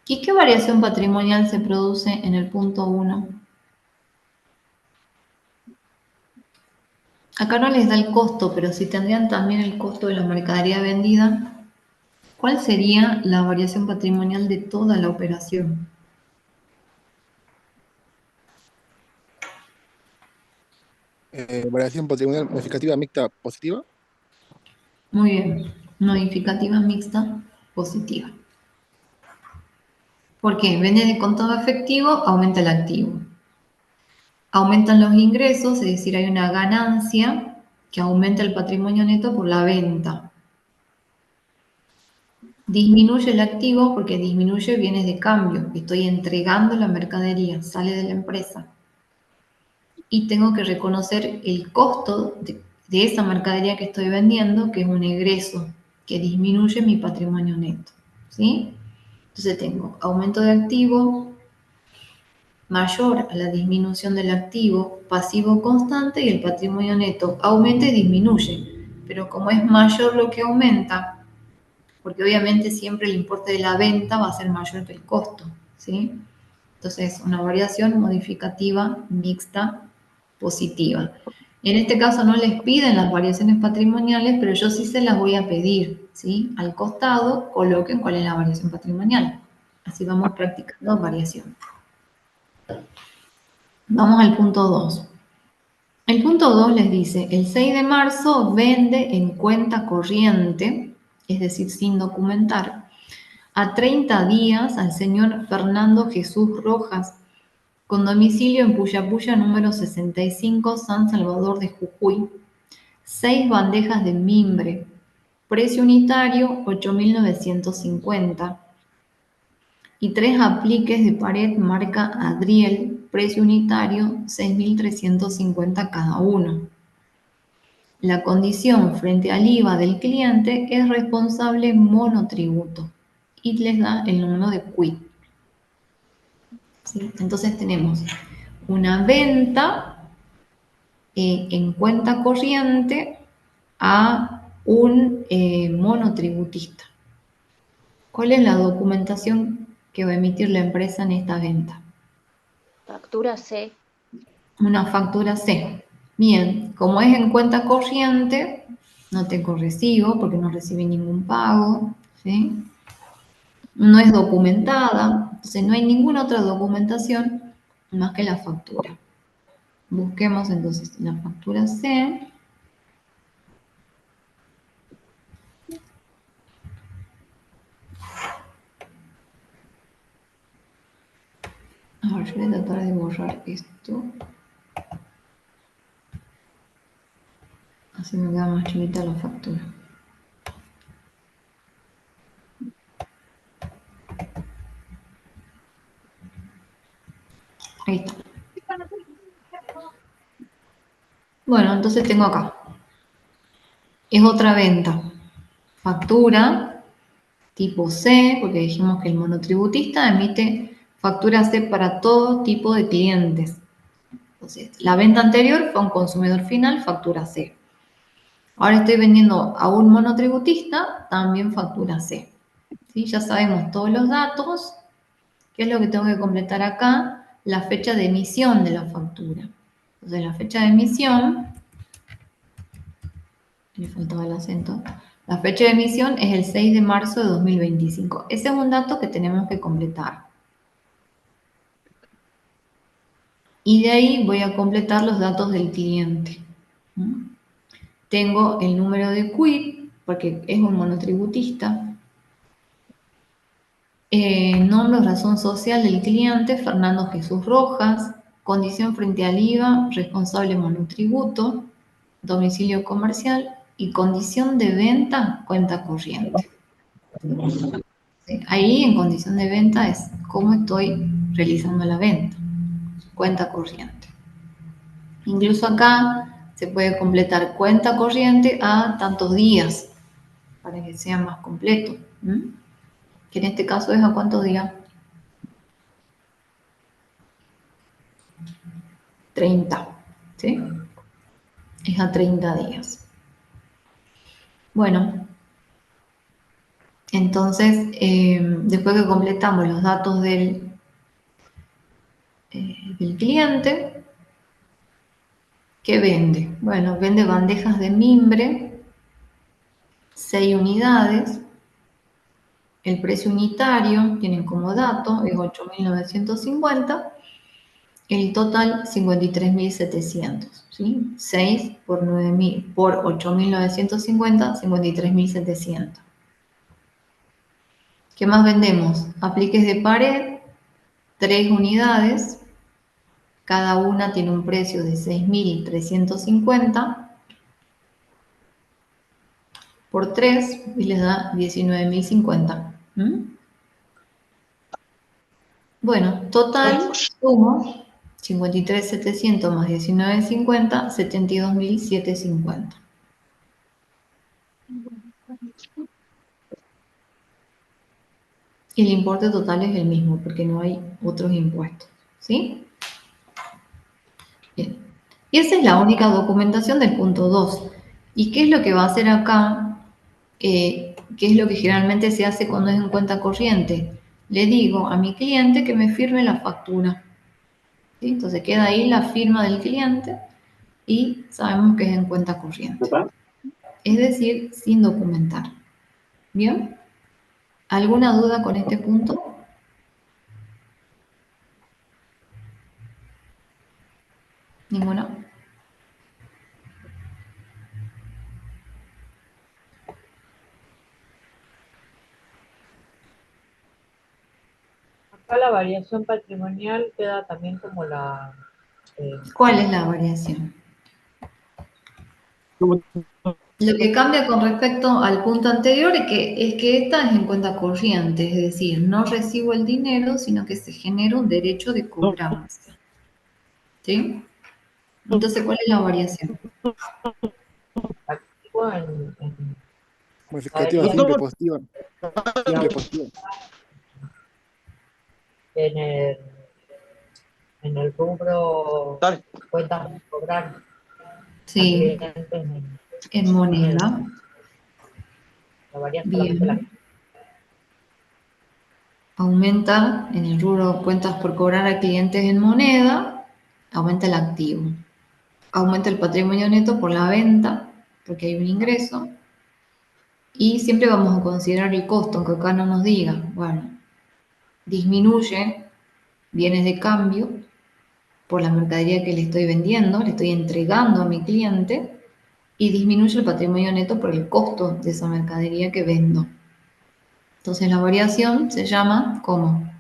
¿Qué variación patrimonial se produce en el punto 1? Acá no les da el costo, pero si tendrían también el costo de la mercadería vendida, ¿cuál sería la variación patrimonial de toda la operación? Variación patrimonial modificativa mixta positiva. Muy bien, modificativa mixta positiva. ¿Por qué? Vende de contado efectivo, aumenta el activo. Aumentan los ingresos, es decir, hay una ganancia que aumenta el patrimonio neto por la venta. Disminuye el activo porque disminuye bienes de cambio. Estoy entregando la mercadería, sale de la empresa. Y tengo que reconocer el costo de esa mercadería que estoy vendiendo, que es un egreso, que disminuye mi patrimonio neto. ¿Sí? Entonces tengo aumento de activo mayor a la disminución del activo, pasivo constante, y el patrimonio neto aumenta y disminuye. Pero como es mayor lo que aumenta, porque obviamente siempre el importe de la venta va a ser mayor que el costo, ¿sí? Entonces, una variación modificativa mixta positiva. En este caso no les piden las variaciones patrimoniales, pero yo sí se las voy a pedir, ¿sí? Al costado coloquen cuál es la variación patrimonial. Así vamos practicando variación. Vamos al punto 2. El punto 2 les dice, el 6 de marzo vende en cuenta corriente, es decir, sin documentar, a 30 días al señor Fernando Jesús Rojas, con domicilio en Puyapuya número 65, San Salvador de Jujuy, 6 bandejas de mimbre, precio unitario 8.950, y 3 apliques de pared marca Adriel, precio unitario 6.350 cada uno. La condición frente al IVA del cliente es responsable monotributo y les da el número de QUIC. ¿Sí? Entonces tenemos una venta en cuenta corriente a un monotributista. ¿Cuál es la documentación que va a emitir la empresa en esta venta? Factura C. Una factura C. Bien, como es en cuenta corriente, no tengo recibo porque no recibí ningún pago, ¿sí? No es documentada, entonces no hay ninguna otra documentación más que la factura. Busquemos entonces la factura C. A ver, yo voy a tratar de borrar esto. Así me queda más chiquita la factura. Ahí está. Bueno, entonces tengo acá. Es otra venta. Factura tipo C, porque dijimos que el monotributista emite factura C para todo tipo de clientes. Entonces, la venta anterior fue a un consumidor final, factura C. Ahora estoy vendiendo a un monotributista, también factura C. ¿Sí? Ya sabemos todos los datos. ¿Qué es lo que tengo que completar acá? La fecha de emisión de la factura. Entonces, la fecha de emisión, me faltaba el acento, la fecha de emisión es el 6 de marzo de 2025. Ese es un dato que tenemos que completar. Y de ahí voy a completar los datos del cliente. Tengo el número de quit, porque es un monotributista. Nombre o razón social del cliente, Fernando Jesús Rojas. Condición frente al IVA, responsable monotributo. Domicilio comercial. Y condición de venta, cuenta corriente. ¿Sí? Ahí en condición de venta es cómo estoy realizando la venta. Cuenta corriente. Incluso acá se puede completar cuenta corriente a tantos días para que sea más completo. Que en este caso es a cuántos días. 30. ¿Sí? Es a 30 días. Bueno, entonces después que completamos los datos del cliente, ¿qué vende? Bueno, vende bandejas de mimbre, 6 unidades. El precio unitario, tienen como dato, es 8.950. El total, 53.700. ¿Sí? 6 por 9.000, por 8.950, 53.700. ¿Qué más vendemos? Apliques de pared, 3 unidades. Cada una tiene un precio de 6.350 por 3 y les da 19.050. Bueno, total, sumo 53.700 más 19.50, 72.750. Y el importe total es el mismo porque no hay otros impuestos. ¿Sí? Bien. Y esa es la única documentación del punto 2. ¿Y qué es lo que va a hacer acá? ¿Qué es lo que generalmente se hace cuando es en cuenta corriente? Le digo a mi cliente que me firme la factura. ¿Sí? Entonces queda ahí la firma del cliente y sabemos que es en cuenta corriente. Es decir, sin documentar. ¿Bien? ¿Alguna duda con este punto? ¿Ninguna? Acá la variación patrimonial queda también como la... ¿Cuál es la variación? Lo que cambia con respecto al punto anterior es que esta es en cuenta corriente, es decir, no recibo el dinero, sino que se genera un derecho de cobranza. ¿Sí? Entonces, ¿cuál es la variación? activo Modificativa siempre positiva. Siempre positiva. en el, en el rubro cuentas por cobrar Sí, a clientes en moneda. la varía solamente la... Bien. Aumenta en el rubro cuentas por cobrar a clientes en moneda, aumenta el activo. Aumenta el patrimonio neto por la venta, porque hay un ingreso. Y siempre vamos a considerar el costo, aunque acá no nos diga. Bueno, disminuye bienes de cambio por la mercadería que le estoy vendiendo, le estoy entregando a mi cliente, y disminuye el patrimonio neto por el costo de esa mercadería que vendo. Entonces la variación se llama ¿cómo?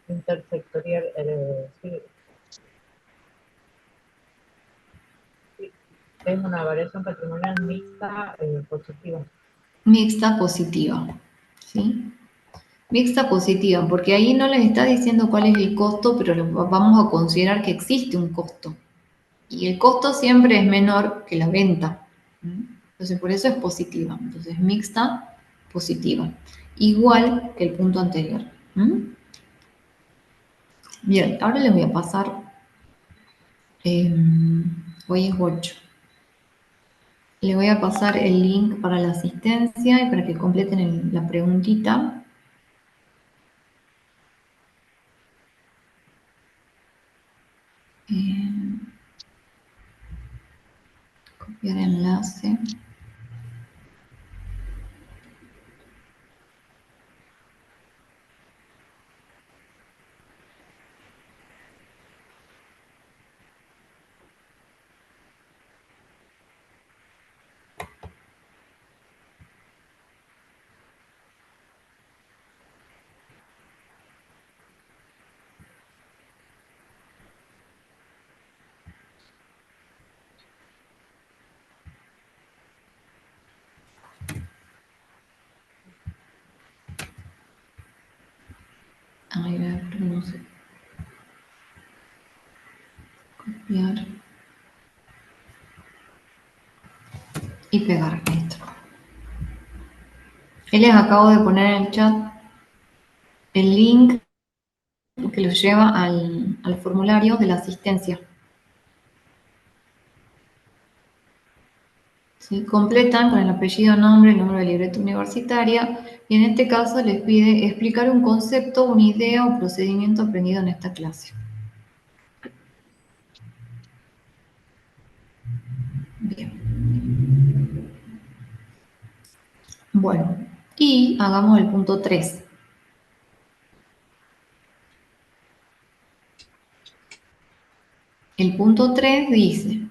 Intersectorial, sí. Sí, es una variación patrimonial mixta positiva. Mixta positiva. ¿Sí? Mixta positiva, porque ahí no les está diciendo cuál es el costo, pero vamos a considerar que existe un costo. Y el costo siempre es menor que la venta. Entonces, por eso es positiva. Entonces, mixta, positiva. Igual que el punto anterior. Bien, ahora les voy a pasar. Hoy es 8. Le voy a pasar el link para la asistencia y para que completen la preguntita. Copiar enlace. Ay, a ver, no sé. Copiar. Y pegar esto. Les acabo de poner en el chat el link que los lleva al formulario de la asistencia. ¿Sí? Completan con el apellido, nombre, el número de libreta universitaria y en este caso les pide explicar un concepto, una idea o procedimiento aprendido en esta clase. Bien. Bueno, y hagamos el punto 3. El punto 3 dice,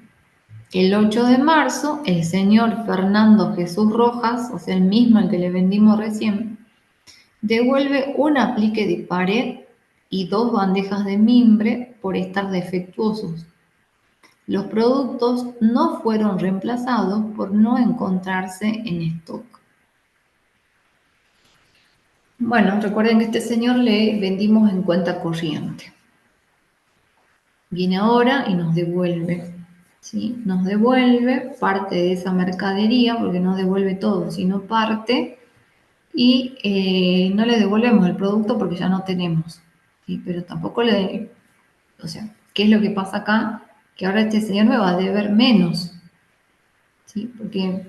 el 8 de marzo, el señor Fernando Jesús Rojas, o sea, el mismo al que le vendimos recién, devuelve un aplique de pared y 2 bandejas de mimbre por estar defectuosos. Los productos no fueron reemplazados por no encontrarse en stock. Bueno, recuerden que a este señor le vendimos en cuenta corriente. Viene ahora y nos devuelve, ¿sí? Nos devuelve parte de esa mercadería, porque no devuelve todo, sino parte, y no le devolvemos el producto porque ya no tenemos, ¿sí? Pero tampoco o sea, ¿qué es lo que pasa acá? Que ahora este señor me va a deber menos, ¿sí? Porque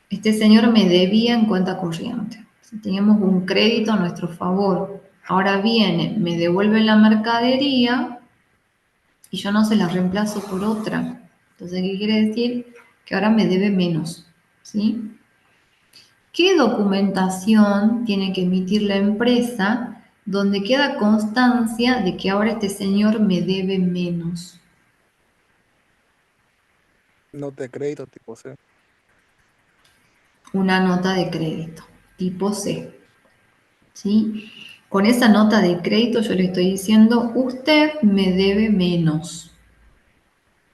este señor me debía en cuenta corriente. Teníamos un crédito a nuestro favor. Ahora viene, me devuelve la mercadería y yo no se la reemplazo por otra. Entonces, ¿qué quiere decir? Que ahora me debe menos, ¿sí? ¿Qué documentación tiene que emitir la empresa donde queda constancia de que ahora este señor me debe menos? Nota de crédito tipo C. Una nota de crédito, tipo C, ¿sí? Con esa nota de crédito yo le estoy diciendo, usted me debe menos.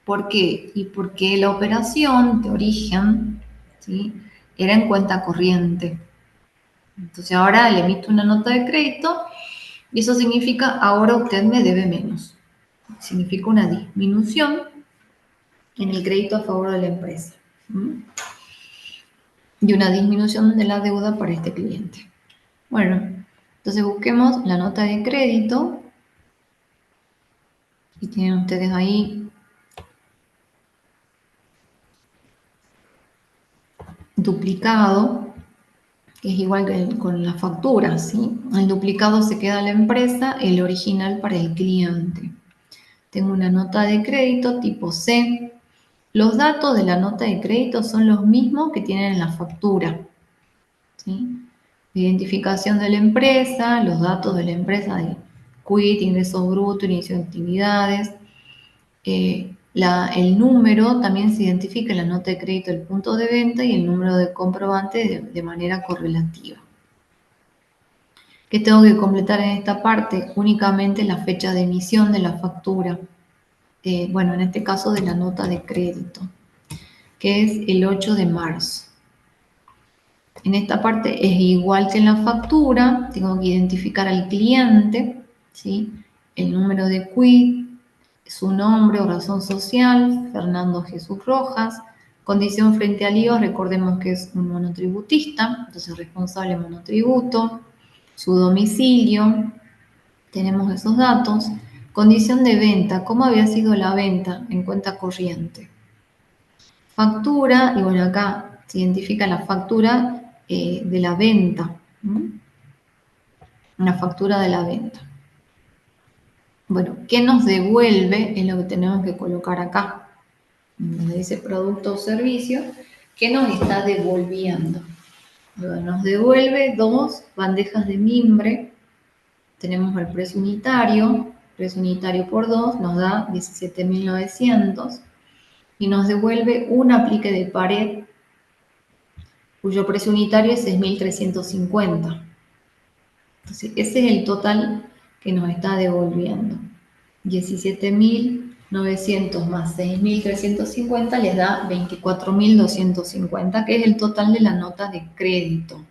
¿Por qué? Y porque la operación de origen, ¿sí?, era en cuenta corriente. Entonces ahora le emito una nota de crédito y eso significa ahora usted me debe menos. Significa una disminución en el crédito a favor de la empresa. Y una disminución de la deuda para este cliente. Bueno, entonces busquemos la nota de crédito. Y tienen ustedes ahí duplicado, que es igual que con la factura, ¿sí? El duplicado se queda a la empresa, el original para el cliente. Tengo una nota de crédito tipo C. Los datos de la nota de crédito son los mismos que tienen en la factura, ¿sí? Identificación de la empresa, los datos de la empresa de quit, ingresos brutos, inicio de actividades. El número también se identifica en la nota de crédito del punto de venta y el número de comprobante de manera correlativa. ¿Qué tengo que completar en esta parte? Únicamente la fecha de emisión de la factura. Bueno, en este caso de la nota de crédito, que es el 8 de marzo. En esta parte es igual que en la factura, tengo que identificar al cliente, ¿sí?, el número de quit, su nombre o razón social, Fernando Jesús Rojas. Condición frente al IVA, recordemos que es un monotributista, entonces responsable monotributo. Su domicilio, tenemos esos datos. Condición de venta, ¿cómo había sido la venta en cuenta corriente? Factura, y bueno, acá se identifica la factura de la venta. Una factura de la venta. Bueno, ¿qué nos devuelve? Es lo que tenemos que colocar acá. Donde dice producto o servicio, ¿qué nos está devolviendo? Bueno, nos devuelve 2 bandejas de mimbre. Tenemos el precio unitario por 2 nos da 17.900 y nos devuelve un aplique de pared cuyo precio unitario es 6.350. Entonces, ese es el total que nos está devolviendo. 17.900 más 6.350 les da 24.250, que es el total de la nota de crédito.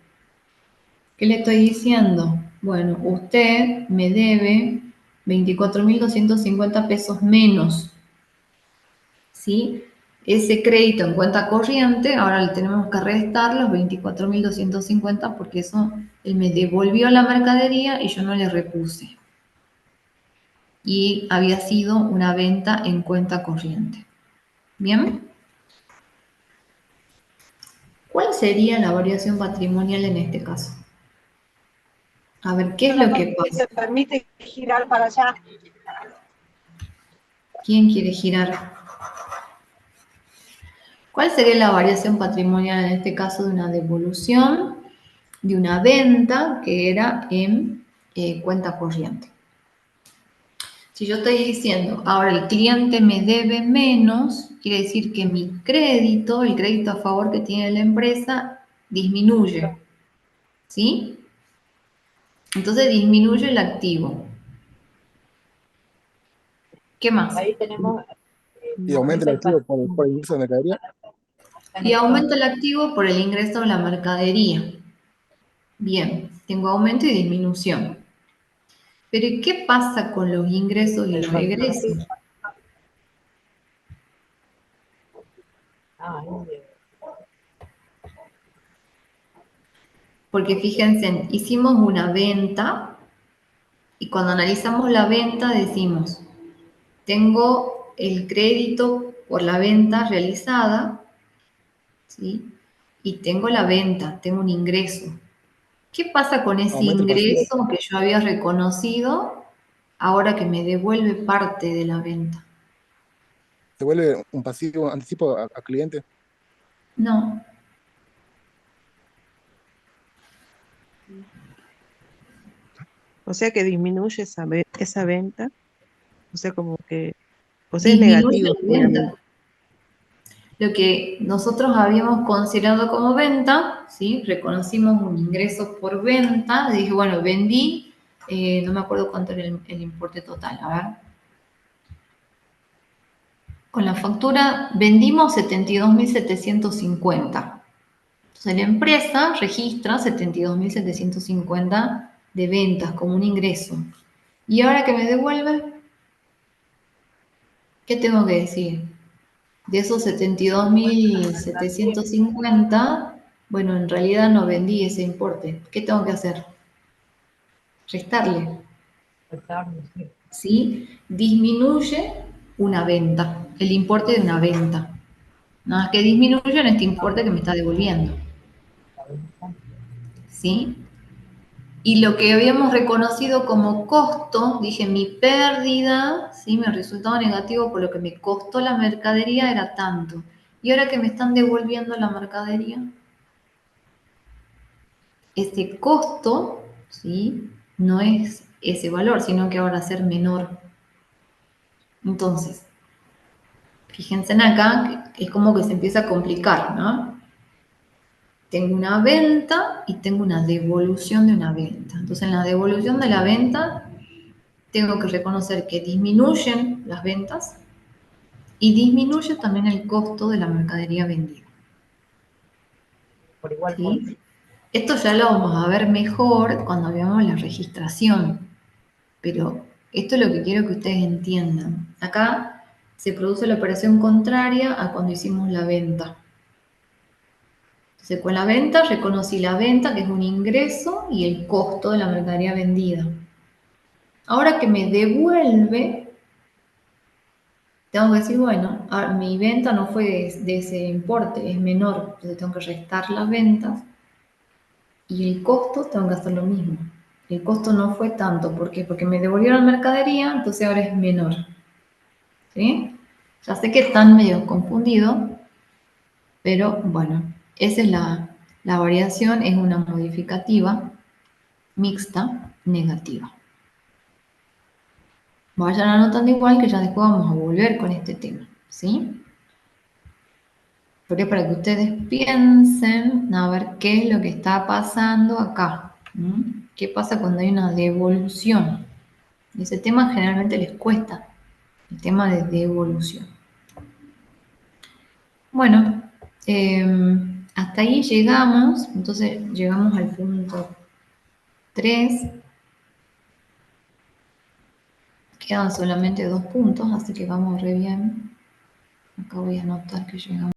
¿Qué le estoy diciendo? Bueno, usted me debe 24.250 pesos menos, ¿sí? Ese crédito en cuenta corriente, ahora le tenemos que restar los 24.250 porque eso, él me devolvió la mercadería y yo no le repuse. Y había sido una venta en cuenta corriente. ¿Bien? ¿Cuál sería la variación patrimonial en este caso? A ver, ¿qué es lo que pasa? Se permite girar para allá. ¿Quién quiere girar? ¿Cuál sería la variación patrimonial en este caso de una devolución, de una venta que era en cuenta corriente? Si yo estoy diciendo, ahora el cliente me debe menos, quiere decir que mi crédito, el crédito a favor que tiene la empresa, disminuye. ¿Sí? Entonces disminuye el activo. ¿Qué más? Ahí tenemos... Y aumenta el activo por el ingreso de mercadería. Y aumenta el activo por el ingreso de la mercadería. Bien, tengo aumento y disminución. Pero ¿y qué pasa con los ingresos y los egresos? Porque fíjense, hicimos una venta y cuando analizamos la venta decimos, tengo el crédito por la venta realizada, ¿sí? Y tengo la venta, tengo un ingreso. ¿Qué pasa con ese Aumenta el pasivo. ingreso que yo había reconocido ahora que me devuelve parte de la venta? Se vuelve un pasivo anticipo a cliente. No. O sea que disminuye esa venta. O sea, como que, o sea, es Disminuye negativo. la venta. Lo que nosotros habíamos considerado como venta, ¿sí? Reconocimos un ingreso por venta, dije, bueno, vendí, no me acuerdo cuánto era el importe total, a ver. Con la factura vendimos 72.750. Entonces la empresa registra 72.750 de ventas como un ingreso. ¿Y ahora que me devuelve? ¿Qué tengo que decir? De esos 72.750, bueno, en realidad no vendí ese importe. ¿Qué tengo que hacer? Restarle. ¿Sí? Disminuye una venta, el importe de una venta. Nada más que disminuye en este importe que me está devolviendo. ¿Sí? Y lo que habíamos reconocido como costo, dije mi pérdida, ¿sí? Mi resultado negativo por lo que me costó la mercadería era tanto. Y ahora que me están devolviendo la mercadería, ese costo, ¿sí? No es ese valor, sino que ahora va a ser menor. Entonces, fíjense acá, que es como que se empieza a complicar, ¿no? Tengo una venta y tengo una devolución de una venta. Entonces, en la devolución de la venta, tengo que reconocer que disminuyen las ventas y disminuye también el costo de la mercadería vendida. Por igual. ¿Sí? Esto ya lo vamos a ver mejor cuando veamos la registración, pero Esto es lo que quiero que ustedes entiendan. Acá se produce la operación contraria a cuando hicimos la venta. Entonces, con la venta reconocí la venta, que es un ingreso, y el costo de la mercadería vendida. Ahora que me devuelve, tengo que decir, bueno, mi venta no fue de ese importe, es menor. Entonces tengo que restar las ventas y el costo tengo que hacer lo mismo. El costo no fue tanto. ¿Por qué? Porque me devolvieron mercadería, entonces ahora es menor. ¿Sí? Ya sé que están medio confundidos, pero bueno, esa es la variación, es una modificativa mixta negativa. Vayan anotando igual que ya después vamos a volver con este tema, ¿sí? Porque para que ustedes piensen a ver qué es lo que está pasando acá. ¿Qué pasa cuando hay una devolución? Ese tema generalmente les cuesta, el tema de devolución. Bueno, hasta ahí llegamos, entonces llegamos al punto 3. Quedan solamente 2 puntos, así que vamos re bien. Acá voy a anotar que llegamos.